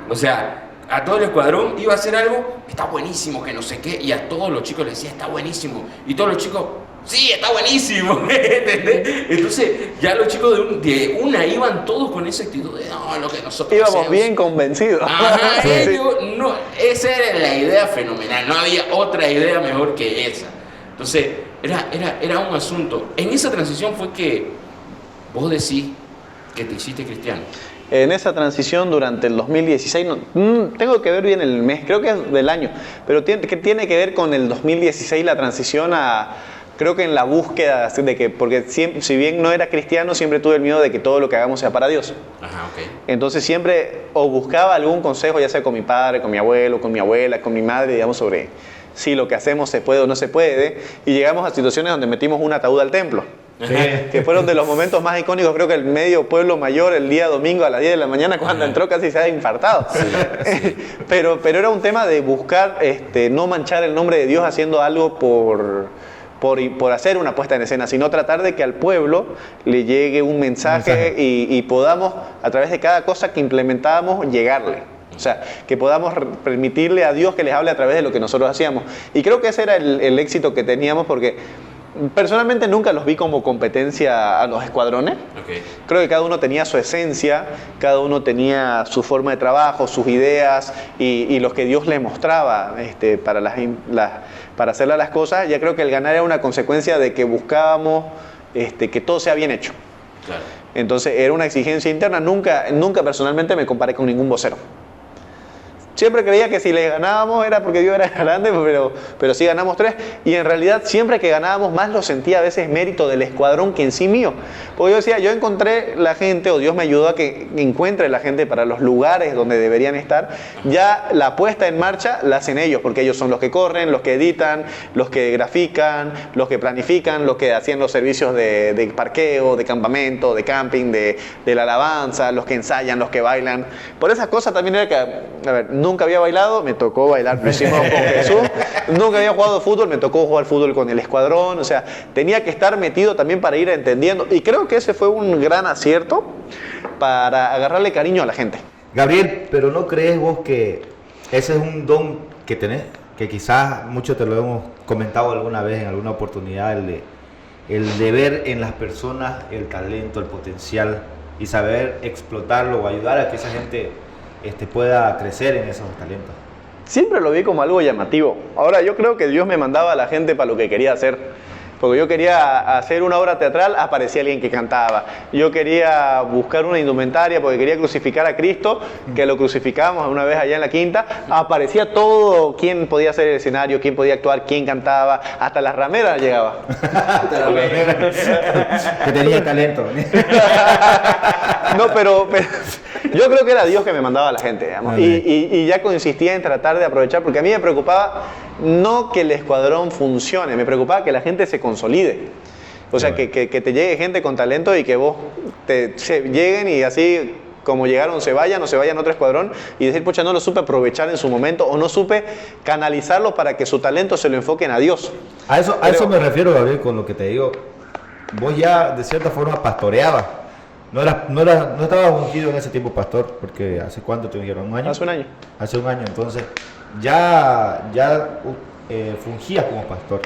O sea, a todo el escuadrón iba a hacer algo, está buenísimo, que no sé qué, y a todos los chicos les decía, está buenísimo. Y todos los chicos, sí, está buenísimo. Entonces, ya los chicos de una iban todos con esa actitud de, no, lo que nosotros íbamos hacemos. bien convencidos. Ajá, sí. no, esa era la idea fenomenal, no había otra idea mejor que esa. Entonces, era un asunto. En esa transición fue que vos decís que te hiciste cristiano. En esa transición durante el 2016, tengo que ver bien el mes, creo que es del año, pero tiene que ver con el 2016 la transición creo que en la búsqueda de que, porque siempre, si bien no era cristiano, siempre tuve el miedo de que todo lo que hagamos sea para Dios. Ajá, ok. Entonces siempre o buscaba algún consejo, ya sea con mi padre, con mi abuelo, con mi abuela, con mi madre, digamos, sobre si lo que hacemos se puede o no se puede, y llegamos a situaciones donde metimos un ataúd al templo. Sí. Que fueron de los momentos más icónicos, creo que el medio pueblo mayor el día domingo a las 10 de la mañana cuando entró casi se ha infartado. Sí, sí. Pero era un tema de buscar no manchar el nombre de Dios haciendo algo por hacer una puesta en escena, sino tratar de que al pueblo le llegue un mensaje. Y podamos, a través de cada cosa que implementábamos, llegarle. O sea, que podamos permitirle a Dios que les hable a través de lo que nosotros hacíamos. Y creo que ese era el éxito que teníamos, porque personalmente nunca los vi como competencia a los escuadrones. Okay. Creo que cada uno tenía su esencia, cada uno tenía su forma de trabajo, sus ideas y los que Dios le mostraba para hacerle las cosas. Ya creo que el ganar era una consecuencia de que buscábamos que todo sea bien hecho. Claro. Entonces era una exigencia interna. Nunca personalmente me comparé con ningún vocero. Siempre creía que si le ganábamos era porque Dios era grande, pero sí ganamos 3. Y en realidad siempre que ganábamos más lo sentía a veces mérito del escuadrón que en sí mío. Porque yo decía, yo encontré la gente, o Dios me ayudó a que encuentre la gente para los lugares donde deberían estar. Ya la puesta en marcha la hacen ellos, porque ellos son los que corren, los que editan, los que grafican, los que planifican, los que hacían los servicios de parqueo, de campamento, de camping, de la alabanza, los que ensayan, los que bailan. Por esas cosas también era que, a ver, nunca había bailado, me tocó bailar, lo hicimos con Jesús. Nunca había jugado fútbol, me tocó jugar fútbol con el escuadrón. O sea, tenía que estar metido también para ir entendiendo. Y creo que ese fue un gran acierto para agarrarle cariño a la gente. Gabriel, pero ¿no crees vos que ese es un don que tenés? Que quizás muchos te lo hemos comentado alguna vez en alguna oportunidad, el de ver en las personas el talento, el potencial y saber explotarlo o ayudar a que esa gente pueda crecer en esos talentos. Siempre lo vi como algo llamativo. Ahora, yo creo que Dios me mandaba a la gente para lo que quería hacer. Porque yo quería hacer una obra teatral, aparecía alguien que cantaba. Yo quería buscar una indumentaria porque quería crucificar a Cristo, que lo crucificábamos una vez allá en la Quinta. Aparecía todo, quién podía hacer el escenario, quién podía actuar, quién cantaba. Hasta las rameras llegaba. Que tenía talento. No, pero yo creo que era Dios que me mandaba a la gente, digamos. Y ya consistía en tratar de aprovechar, porque a mí me preocupaba no que el escuadrón funcione, me preocupaba que la gente se consolide. O sea, que te llegue gente con talento y que vos lleguen y así como llegaron se vayan o se vayan a otro escuadrón y decir, pucha, no lo supe aprovechar en su momento o no supe canalizarlo para que su talento se lo enfoquen a Dios. A eso me refiero, Gabriel, con lo que te digo. Vos ya de cierta forma pastoreabas. No estabas ungido en ese tiempo pastor, porque ¿hace cuánto te ungieron? ¿Un año? Hace un año. Hace un año, entonces ya fungías como pastor.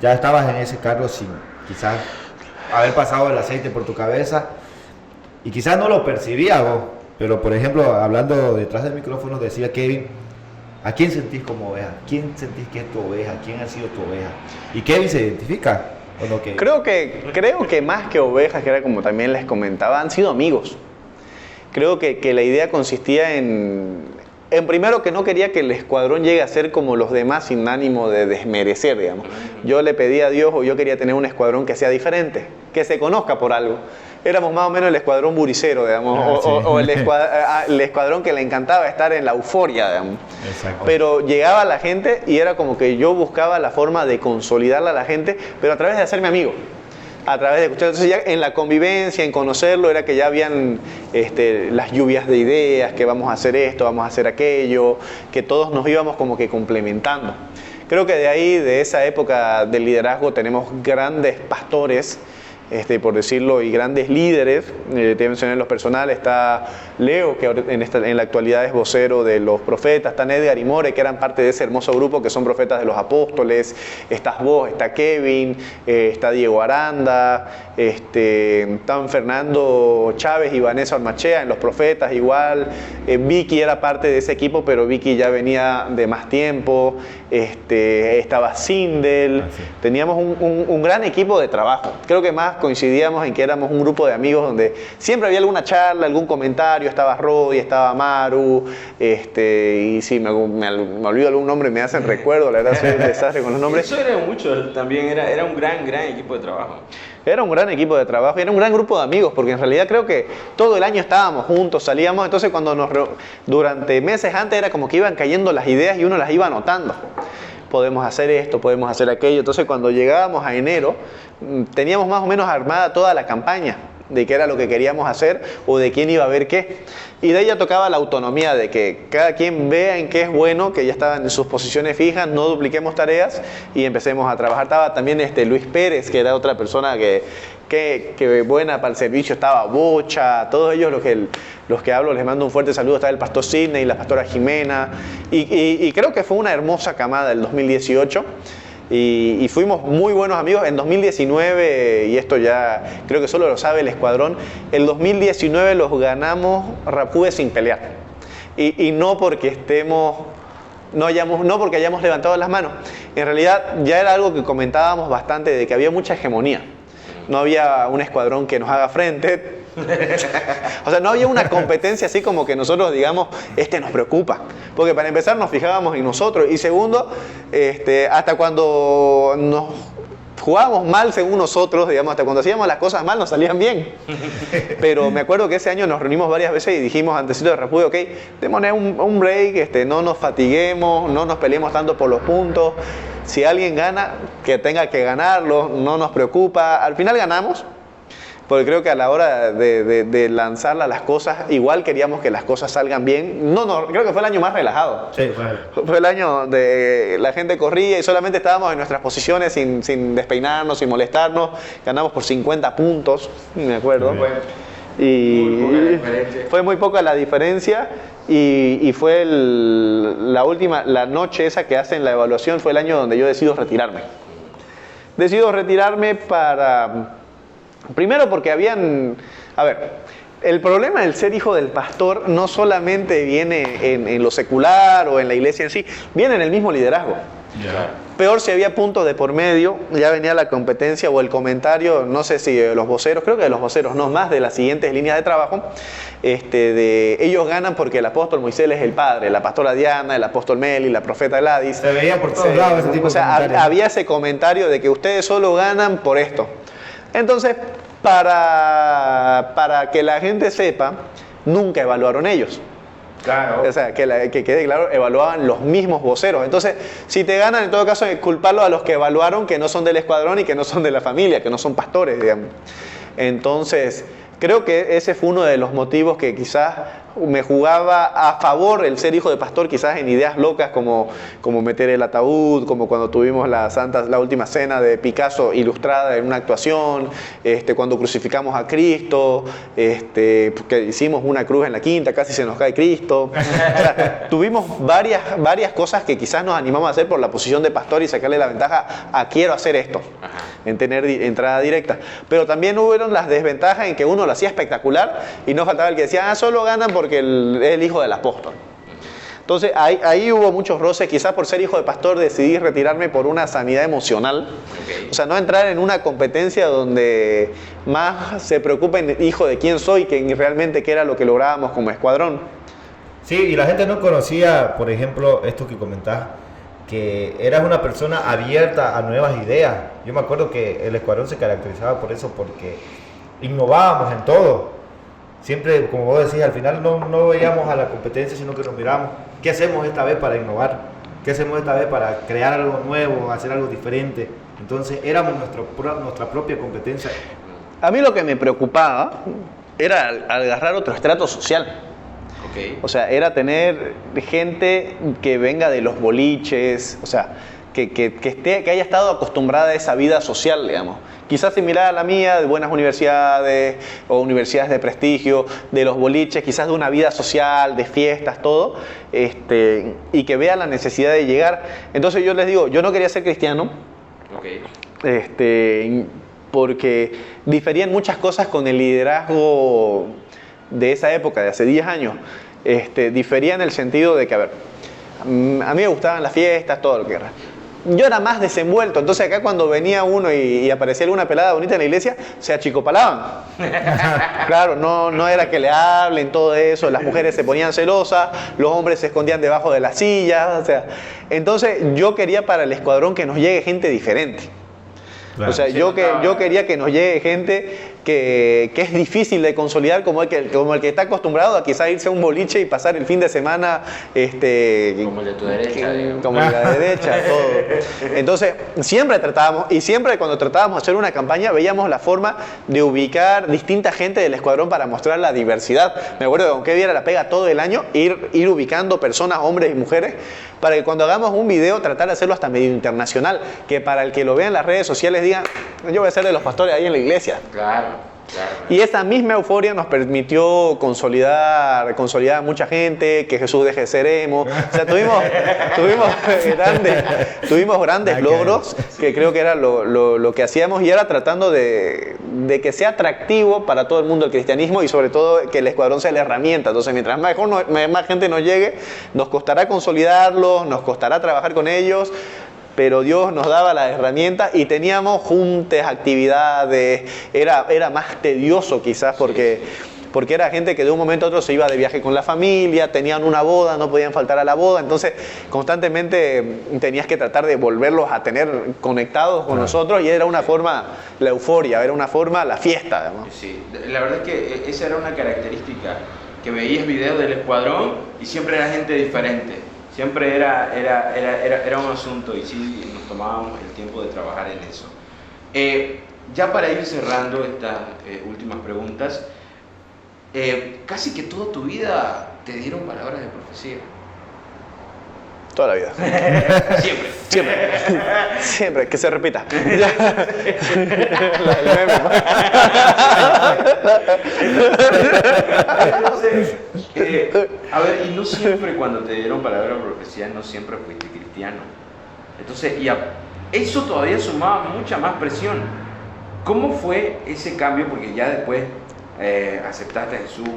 Ya estabas en ese cargo sin quizás haber pasado el aceite por tu cabeza y quizás no lo percibías vos, pero por ejemplo, hablando detrás del micrófono decía Kevin, ¿a quién sentís como oveja? ¿Quién sentís que es tu oveja? ¿Quién ha sido tu oveja? Y Kevin se identifica. ¿O no, Kevin? Creo que más que ovejas, que era como también les comentaba, han sido amigos. Creo que la idea consistía en primero que no quería que el escuadrón llegue a ser como los demás sin ánimo de desmerecer, digamos. Yo le pedí a Dios, o yo quería tener un escuadrón que sea diferente, que se conozca por algo. Éramos más o menos el escuadrón buricero, digamos, o el escuadrón que le encantaba estar en la euforia, digamos. Exacto. Pero llegaba la gente y era como que yo buscaba la forma de consolidarla a la gente, pero a través de hacerme amigo. A través de ustedes, entonces ya en la convivencia, en conocerlo, era que ya habían las lluvias de ideas, que vamos a hacer esto, vamos a hacer aquello, que todos nos íbamos como que complementando. Creo que de ahí, de esa época del liderazgo, tenemos grandes pastores por decirlo, y grandes líderes. Te mencioné en los personales, está Leo, que en la actualidad es vocero de los profetas, está Edgar y More, que eran parte de ese hermoso grupo que son profetas de los apóstoles, estás vos, está Kevin, está Diego Aranda, están Fernando Chávez y Vanessa Ormachea en los profetas igual, Vicky era parte de ese equipo, pero Vicky ya venía de más tiempo, estaba Sindel, teníamos un gran equipo de trabajo. Creo que más coincidíamos en que éramos un grupo de amigos donde siempre había alguna charla, algún comentario, estaba Rodi, estaba Maru, y sí, me olvido algún nombre, me hacen recuerdo, la verdad soy un desastre con los nombres. Eso era mucho, también era un gran equipo de trabajo. Era un gran equipo de trabajo y era un gran grupo de amigos, porque en realidad creo que todo el año estábamos juntos, salíamos, entonces durante meses antes era como que iban cayendo las ideas y uno las iba anotando. Podemos hacer esto, podemos hacer aquello. Entonces cuando llegábamos a enero, teníamos más o menos armada toda la campaña de qué era lo que queríamos hacer o de quién iba a ver qué. Y de ella tocaba la autonomía de que cada quien vea en qué es bueno, que ya estaban en sus posiciones fijas, no dupliquemos tareas y empecemos a trabajar. Estaba también Luis Pérez, que era otra persona que buena para el servicio, estaba Bocha, todos ellos los que hablo, les mando un fuerte saludo. Estaba el pastor Sidney, la pastora Jimena, y creo que fue una hermosa camada el 2018. Y fuimos muy buenos amigos. En 2019, y esto ya creo que solo lo sabe el escuadrón, el 2019 los ganamos Rapube sin pelear. Y no porque no porque hayamos levantado las manos. En realidad ya era algo que comentábamos bastante, de que había mucha hegemonía. No había un escuadrón que nos haga frente. O sea, no había una competencia así como que nosotros digamos, nos preocupa. Porque para empezar nos fijábamos en nosotros. Y segundo, hasta cuando nos jugábamos mal según nosotros, digamos, hasta cuando hacíamos las cosas mal nos salían bien. Pero me acuerdo que ese año nos reunimos varias veces y dijimos antesito de repudio, ok, démonos un break, no nos fatiguemos, no nos peleemos tanto por los puntos. Si alguien gana, que tenga que ganarlo, no nos preocupa. Al final ganamos. Porque creo que a la hora de lanzar las cosas, igual queríamos que las cosas salgan bien. No, creo que fue el año más relajado. Sí, fue el año de la gente corría y solamente estábamos en nuestras posiciones sin despeinarnos, sin molestarnos. Ganamos por 50 puntos, me acuerdo. Y fue muy poca la diferencia. Y fue la noche esa que hacen la evaluación, fue el año donde yo decido retirarme. Decido retirarme primero porque el problema del ser hijo del pastor no solamente viene en lo secular o en la iglesia en sí, viene en el mismo liderazgo. Yeah. Peor si había puntos de por medio, ya venía la competencia o el comentario, no sé si de los voceros, creo que de los voceros, no más de las siguientes líneas de trabajo, ellos ganan porque el apóstol Moisés es el padre, la pastora Diana, el apóstol Meli, la profeta Gladys. Se veía por todos lados ese tipo de comentarios. Había ese comentario de que ustedes solo ganan por esto. Entonces, para que la gente sepa, nunca evaluaron ellos. Claro. O sea, que quede claro, evaluaban los mismos voceros. Entonces, si te ganan, en todo caso, culparlo a los que evaluaron, que no son del escuadrón y que no son de la familia, que no son pastores, digamos. Entonces, creo que ese fue uno de los motivos que quizás me jugaba a favor el ser hijo de pastor, quizás en ideas locas como meter el ataúd, como cuando tuvimos la última cena de Picasso ilustrada en una actuación, cuando crucificamos a Cristo, que hicimos una cruz en la quinta, casi se nos cae Cristo. O sea, tuvimos varias cosas que quizás nos animamos a hacer por la posición de pastor y sacarle la ventaja a quiero hacer esto, en tener entrada directa. Pero también hubieron las desventajas en que uno lo hacía espectacular y no faltaba el que decía, solo ganan porque es el hijo del apóstol. Entonces ahí hubo muchos roces. Quizás por ser hijo de pastor decidí retirarme por una sanidad emocional. Okay. O sea, no entrar en una competencia donde más se preocupen hijo de quién soy que realmente qué era lo que lográbamos como escuadrón. Sí, y la gente no conocía, por ejemplo, esto que comentás, que eras una persona abierta a nuevas ideas. Yo me acuerdo que el escuadrón se caracterizaba por eso, porque innovábamos en todo. Siempre, como vos decís, al final no veíamos a la competencia, sino que nos miramos. ¿Qué hacemos esta vez para innovar? ¿Qué hacemos esta vez para crear algo nuevo, hacer algo diferente? Entonces, éramos nuestra propia competencia. A mí lo que me preocupaba era agarrar otro estrato social. Okay. O sea, era tener gente que venga de los boliches, o sea, que haya estado acostumbrada a esa vida social, digamos. Quizás similar a la mía, de buenas universidades o universidades de prestigio, de los boliches, quizás de una vida social, de fiestas, todo, y que vea la necesidad de llegar. Entonces yo les digo, yo no quería ser cristiano, porque diferían muchas cosas con el liderazgo de esa época, de hace 10 años. Difería en el sentido de que, a ver, a mí me gustaban las fiestas, todo lo que era. Yo era más desenvuelto, entonces acá cuando venía uno y aparecía alguna pelada bonita en la iglesia, se achicopalaban. Claro, no era que le hablen, todo eso, las mujeres se ponían celosas, los hombres se escondían debajo de las sillas, o sea. Entonces yo quería para el escuadrón que nos llegue gente diferente. Claro. O sea, yo quería que nos llegue gente que es difícil de consolidar, como el que está acostumbrado a quizás irse a un boliche y pasar el fin de semana como el de tu derecha, como el de la derecha, todo. Entonces siempre tratábamos, y siempre cuando tratábamos de hacer una campaña veíamos la forma de ubicar distinta gente del escuadrón para mostrar la diversidad. Me acuerdo que aunque viera la pega todo el año, ir ubicando personas, hombres y mujeres, para que cuando hagamos un video tratar de hacerlo hasta medio internacional, que para el que lo vea en las redes sociales digan, yo voy a ser de los pastores ahí en la iglesia. Claro. Y esa misma euforia nos permitió consolidar a mucha gente, que Jesús deje de ser emo. O sea, tuvimos grandes logros, que creo que era lo que hacíamos, y era tratando de que sea atractivo para todo el mundo el cristianismo, y sobre todo que el escuadrón sea la herramienta. Entonces, mientras más gente nos llegue, nos costará consolidarlos, nos costará trabajar con ellos, pero Dios nos daba las herramientas y teníamos juntas, actividades. Era más tedioso quizás porque era gente que de un momento a otro se iba de viaje con la familia, tenían una boda, no podían faltar a la boda, entonces constantemente tenías que tratar de volverlos a tener conectados con nosotros, y era una forma, la euforia, era una forma, la fiesta, además. Sí, la verdad es que esa era una característica, que veías videos del escuadrón y siempre era gente diferente. Siempre era un asunto, y sí nos tomábamos el tiempo de trabajar en eso. Ya para ir cerrando estas últimas preguntas, casi que toda tu vida te dieron palabras de profecía. Toda la vida. Siempre, que se repita. Entonces, a ver, y no siempre cuando te dieron palabra de profecía, no siempre fuiste cristiano. Entonces, eso todavía sumaba mucha más presión. ¿Cómo fue ese cambio? Porque ya después aceptaste a Jesús,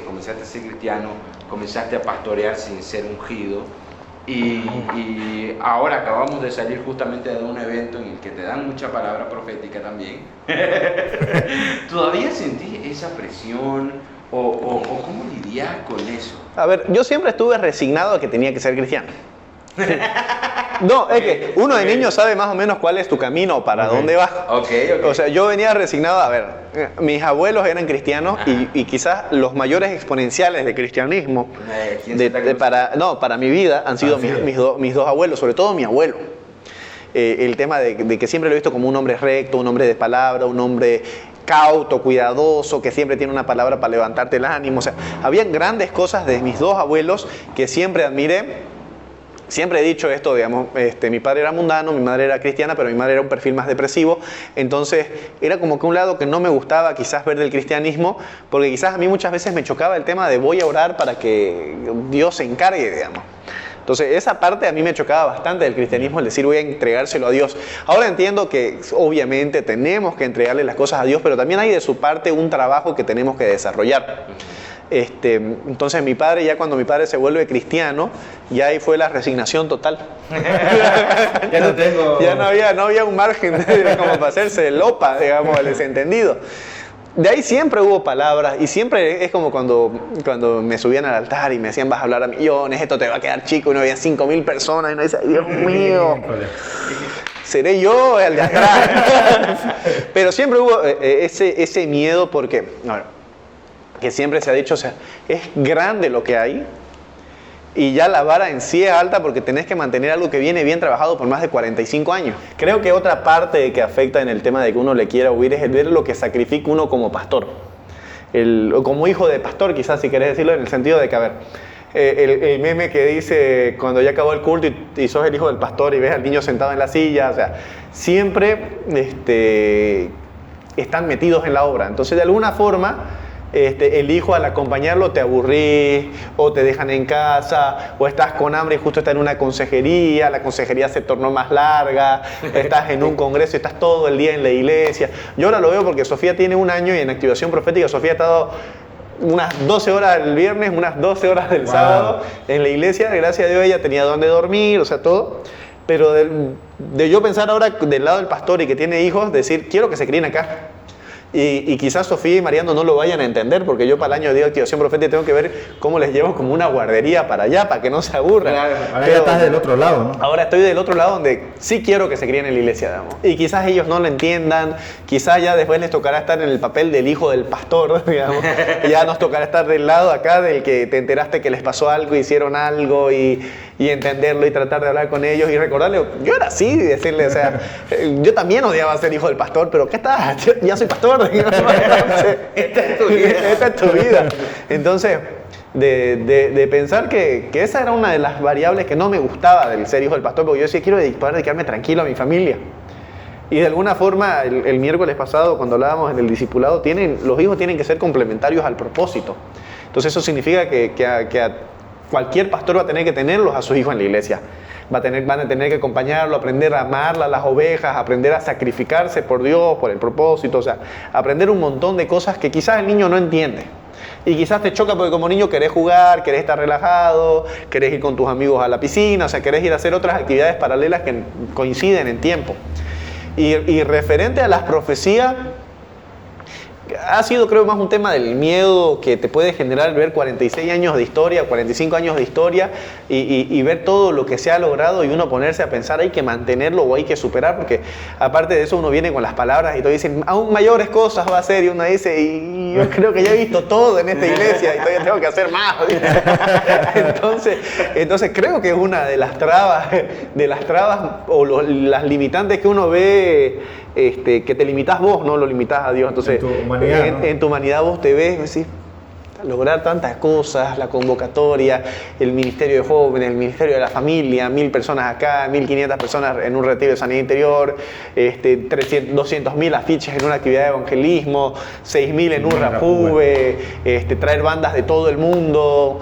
comenzaste a ser cristiano, comenzaste a pastorear sin ser ungido. Y ahora acabamos de salir justamente de un evento en el que te dan mucha palabra profética también. ¿Todavía sentís esa presión o cómo lidias con eso? A ver, yo siempre estuve resignado a que tenía que ser cristiano. No, es que uno de niño sabe más o menos cuál es tu camino, para dónde vas. O sea, yo venía resignado. A ver, mis abuelos eran cristianos y quizás los mayores exponenciales de cristianismo para mi vida han sido mis dos abuelos, sobre todo mi abuelo. El tema de que siempre lo he visto como un hombre recto, un hombre de palabra, un hombre cauto, cuidadoso, que siempre tiene una palabra para levantarte el ánimo. O sea, habían grandes cosas de mis dos abuelos que siempre admiré. Siempre he dicho esto, digamos, mi padre era mundano, mi madre era cristiana, pero mi madre era un perfil más depresivo. Entonces era como que un lado que no me gustaba quizás ver del cristianismo, porque quizás a mí muchas veces me chocaba el tema de voy a orar para que Dios se encargue, digamos. Entonces esa parte a mí me chocaba bastante del cristianismo, el decir voy a entregárselo a Dios. Ahora entiendo que obviamente tenemos que entregarle las cosas a Dios, pero también hay de su parte un trabajo que tenemos que desarrollar. Entonces mi padre, ya cuando mi padre se vuelve cristiano, ya ahí fue la resignación total. Ya no había un margen como para hacerse lopa, digamos, el desentendido. De ahí siempre hubo palabras, y siempre es como cuando me subían al altar y me decían vas a hablar a millones, esto te va a quedar chico, y no había 5.000 personas, y uno dice, ay, Dios mío, seré yo el de atrás. Pero siempre hubo ese miedo, porque que siempre se ha dicho, o sea, es grande lo que hay, y ya la vara en sí es alta porque tenés que mantener algo que viene bien trabajado por más de 45 años. Creo que otra parte que afecta en el tema de que uno le quiera huir es el ver lo que sacrifica uno como pastor. Como hijo de pastor, quizás, si querés decirlo, en el sentido de que, a ver, el meme que dice cuando ya acabó el culto y sos el hijo del pastor y ves al niño sentado en la silla, o sea, siempre están metidos en la obra. Entonces, de alguna forma, el hijo al acompañarlo te aburrís, o te dejan en casa, o estás con hambre y justo estás en una consejería, la consejería se tornó más larga, estás en un congreso y estás todo el día en la iglesia. Yo ahora lo veo porque Sofía tiene 1 año y en Activación Profética Sofía ha estado unas 12 horas el viernes, unas 12 horas del sábado en la iglesia. Gracias a Dios ella tenía donde dormir, o sea, todo. Pero de yo pensar ahora del lado del pastor y que tiene hijos, decir, quiero que se críen acá. Y quizás Sofía y Mariano no lo vayan a entender, porque yo para el año de Activación Profética tengo que ver cómo les llevo como una guardería para allá, para que no se aburran. Claro, ahora ya estás del otro lado, ¿no? Ahora estoy del otro lado donde sí quiero que se críen en la iglesia, digamos. Y quizás ellos no lo entiendan, quizás ya después les tocará estar en el papel del hijo del pastor, digamos. Ya nos tocará estar del lado acá del que te enteraste que les pasó algo, hicieron algo y entenderlo y tratar de hablar con ellos y recordarle, yo era así, decirle, o sea, yo también odiaba ser hijo del pastor, pero ¿qué tal? Yo ya soy pastor. Esta es tu vida. Entonces, de pensar que esa era una de las variables que no me gustaba del ser hijo del pastor, porque yo decía, quiero poder dedicarme tranquilo a mi familia. Y de alguna forma, el miércoles pasado, cuando hablábamos en el discipulado, los hijos tienen que ser complementarios al propósito. Entonces eso significa que cualquier pastor va a tener que tenerlos a sus hijos en la iglesia. Van a tener que acompañarlo, aprender a amar a las ovejas, aprender a sacrificarse por Dios, por el propósito, o sea, aprender un montón de cosas que quizás el niño no entiende. Y quizás te choca porque como niño querés jugar, querés estar relajado, querés ir con tus amigos a la piscina, o sea, querés ir a hacer otras actividades paralelas que coinciden en tiempo. Y referente a las profecías, ha sido creo más un tema del miedo que te puede generar ver 46 años de historia, 45 años de historia y ver todo lo que se ha logrado y uno ponerse a pensar hay que mantenerlo o hay que superar, porque aparte de eso uno viene con las palabras y todos dicen aún mayores cosas va a hacer y uno dice y yo creo que ya he visto todo en esta iglesia y todavía tengo que hacer más. Entonces creo que es una de las trabas o las limitantes que uno ve, que te limitas vos, no lo limitas a Dios. Entonces, en tu humanidad vos te ves y decís, lograr tantas cosas, la convocatoria, el Ministerio de Jóvenes, el Ministerio de la Familia, 1000 personas acá, 1500 personas en un retiro de sanidad interior, 200.000 afiches en una actividad de evangelismo, 6000 en un Rapube, traer bandas de todo el mundo,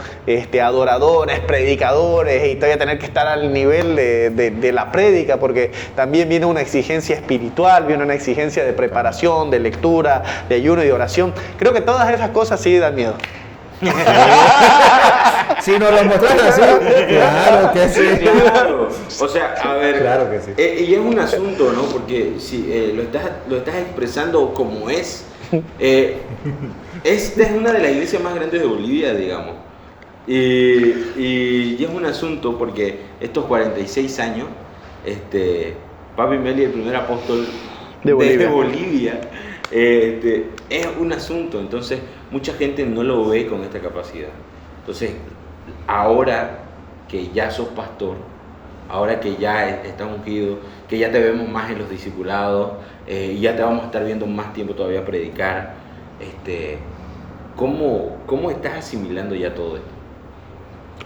adoradores, predicadores, y todavía tener que estar al nivel de la prédica, porque también viene una exigencia espiritual, viene una exigencia de preparación, de lectura, de ayuno y de oración. Creo que todas esas cosas sí dan miedo. Si nos lo mostraste así, claro que sí. Claro. O sea, a ver, claro que sí. Y es un asunto, ¿no? Porque si lo estás expresando como es. Esta es una de las iglesias más grandes de Bolivia, digamos. Y es un asunto porque estos 46 años, Papi Meli, el primer apóstol de Bolivia, es un asunto. Entonces mucha gente no lo ve con esta capacidad. Entonces ahora que ya sos pastor, ahora que ya estás ungido, que ya te vemos más en los discipulados, y ya te vamos a estar viendo más tiempo todavía predicar, ¿cómo estás asimilando ya todo esto?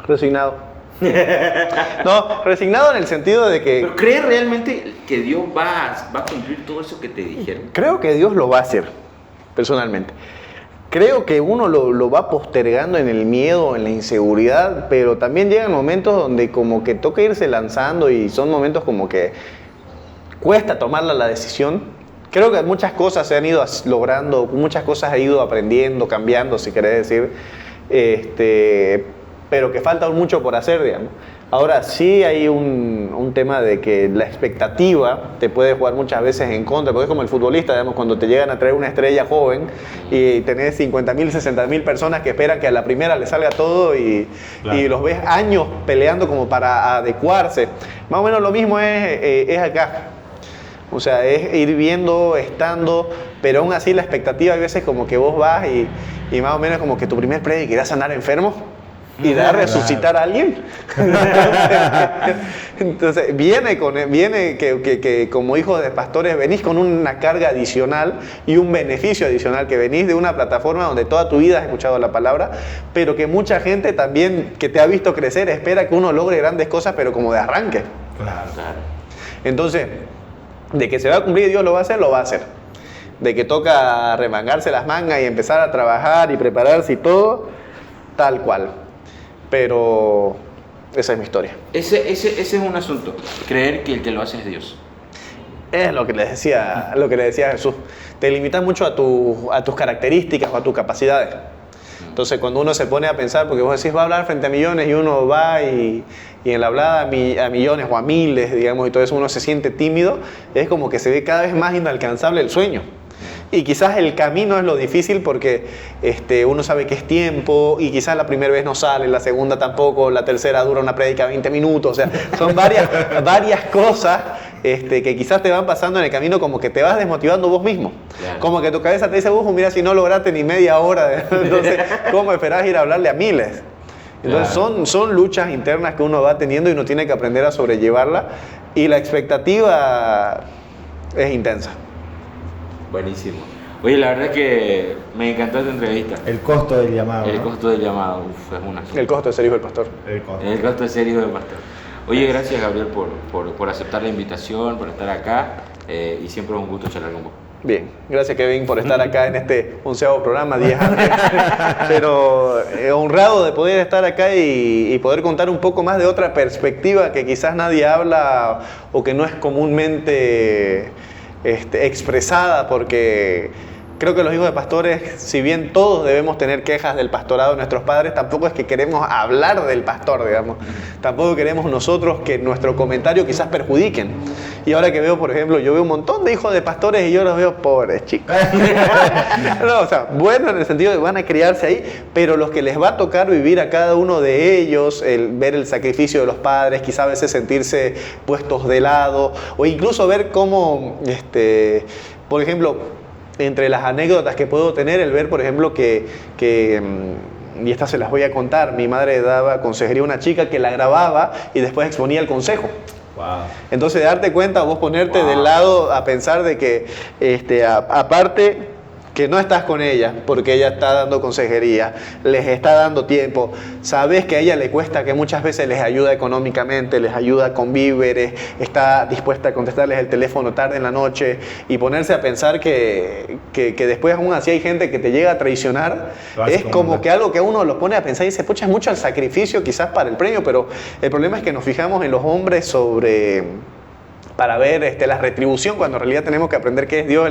Resignado. No, resignado en el sentido de que... ¿Pero crees realmente que Dios va a cumplir todo eso que te dijeron? Creo que Dios lo va a hacer, personalmente. Creo que uno lo va postergando en el miedo, en la inseguridad, pero también llegan momentos donde como que toca irse lanzando y son momentos como que cuesta tomar la decisión. Creo que muchas cosas se han ido logrando, muchas cosas he ido aprendiendo, cambiando, si querés decir, pero que falta mucho por hacer, digamos. Ahora sí hay un tema de que la expectativa te puede jugar muchas veces en contra, porque es como el futbolista, digamos, cuando te llegan a traer una estrella joven y tenés 50.000, 60.000 personas que esperan que a la primera le salga todo y los ves años peleando como para adecuarse. Más o menos lo mismo es acá. O sea, es ir viendo, estando, pero aún así la expectativa hay veces como que vos vas y más o menos como que tu primer prédica irás a sanar enfermos. y da a resucitar a alguien. Entonces viene que como hijos de pastores venís con una carga adicional y un beneficio adicional, que venís de una plataforma donde toda tu vida has escuchado la palabra, pero que mucha gente también que te ha visto crecer espera que uno logre grandes cosas, pero como de arranque. Claro. Entonces, de que se va a cumplir y Dios lo va a hacer, lo va a hacer. De que toca remangarse las mangas y empezar a trabajar y prepararse y todo, tal cual. Pero esa es mi historia. Ese es un asunto. Creer que el que lo hace es Dios. Es lo que le decía Jesús. Te limitas mucho a tus características o a tus capacidades. Entonces, cuando uno se pone a pensar, porque vos decís, va a hablar frente a millones, y uno va y en la hablada a millones o a miles, digamos, y todo eso, uno se siente tímido, es como que se ve cada vez más inalcanzable el sueño. Y quizás el camino es lo difícil porque uno sabe que es tiempo y quizás la primera vez no sale, la segunda tampoco, la tercera dura una prédica 20 minutos, o sea, son varias cosas que quizás te van pasando en el camino, como que te vas desmotivando vos mismo. Claro. Como que tu cabeza te dice, mira, si no lograste ni media hora, entonces, ¿cómo esperás ir a hablarle a miles? Entonces, claro, son luchas internas que uno va teniendo y uno tiene que aprender a sobrellevarla, y la expectativa es intensa. Buenísimo. Oye, la verdad es que me encantó esta entrevista. El costo del llamado. El costo del llamado, es una. El costo de ser hijo del pastor. El costo de ser hijo del pastor. Oye, gracias Gabriel por aceptar la invitación, por estar acá, y siempre es un gusto charlar con vos. Bien, gracias Kevin por estar acá en este 11º programa, 10 años. Pero honrado de poder estar acá y poder contar un poco más de otra perspectiva que quizás nadie habla o que no es comúnmente expresada, porque creo que los hijos de pastores, si bien todos debemos tener quejas del pastorado de nuestros padres, tampoco es que queremos hablar del pastor, digamos. Tampoco queremos nosotros que nuestro comentario quizás perjudiquen. Y ahora que veo, por ejemplo, yo veo un montón de hijos de pastores y yo los veo pobres chicos. No, o sea, bueno en el sentido de que van a criarse ahí, pero los que les va a tocar vivir a cada uno de ellos, ver el sacrificio de los padres, quizás a veces sentirse puestos de lado, o incluso ver cómo, por ejemplo, entre las anécdotas que puedo tener, el ver, por ejemplo, y estas se las voy a contar, mi madre daba consejería a una chica que la grababa y después exponía el consejo. Wow. Entonces, darte cuenta, vos ponerte del lado a pensar de que, aparte que no estás con ella, porque ella está dando consejería, les está dando tiempo, sabes que a ella le cuesta, que muchas veces les ayuda económicamente, les ayuda con víveres, está dispuesta a contestarles el teléfono tarde en la noche, y ponerse a pensar que después aún así hay gente que te llega a traicionar, es como que algo que uno lo pone a pensar y dice, pucha, es mucho el sacrificio quizás para el premio, pero el problema es que nos fijamos en los hombres para ver la retribución, cuando en realidad tenemos que aprender que es Dios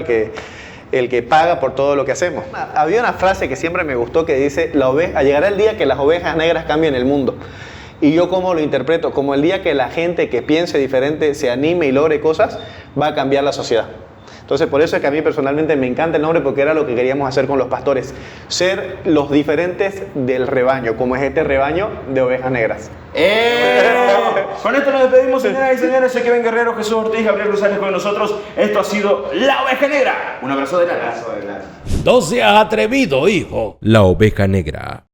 el que paga por todo lo que hacemos. Había una frase que siempre me gustó que dice, llegará el día que las ovejas negras cambien el mundo. Y yo cómo lo interpreto, como el día que la gente que piense diferente se anime y logre cosas, va a cambiar la sociedad. Entonces, por eso es que a mí personalmente me encanta el nombre, porque era lo que queríamos hacer con los pastores, ser los diferentes del rebaño, como es este rebaño de ovejas negras. Con esto nos despedimos, señoras y señores. Soy Kevin Guerrero, Jesús Ortiz, Gabriel Rosales con nosotros. Esto ha sido La Oveja Negra. Un abrazo de lana. No seas atrevido, hijo. La Oveja Negra.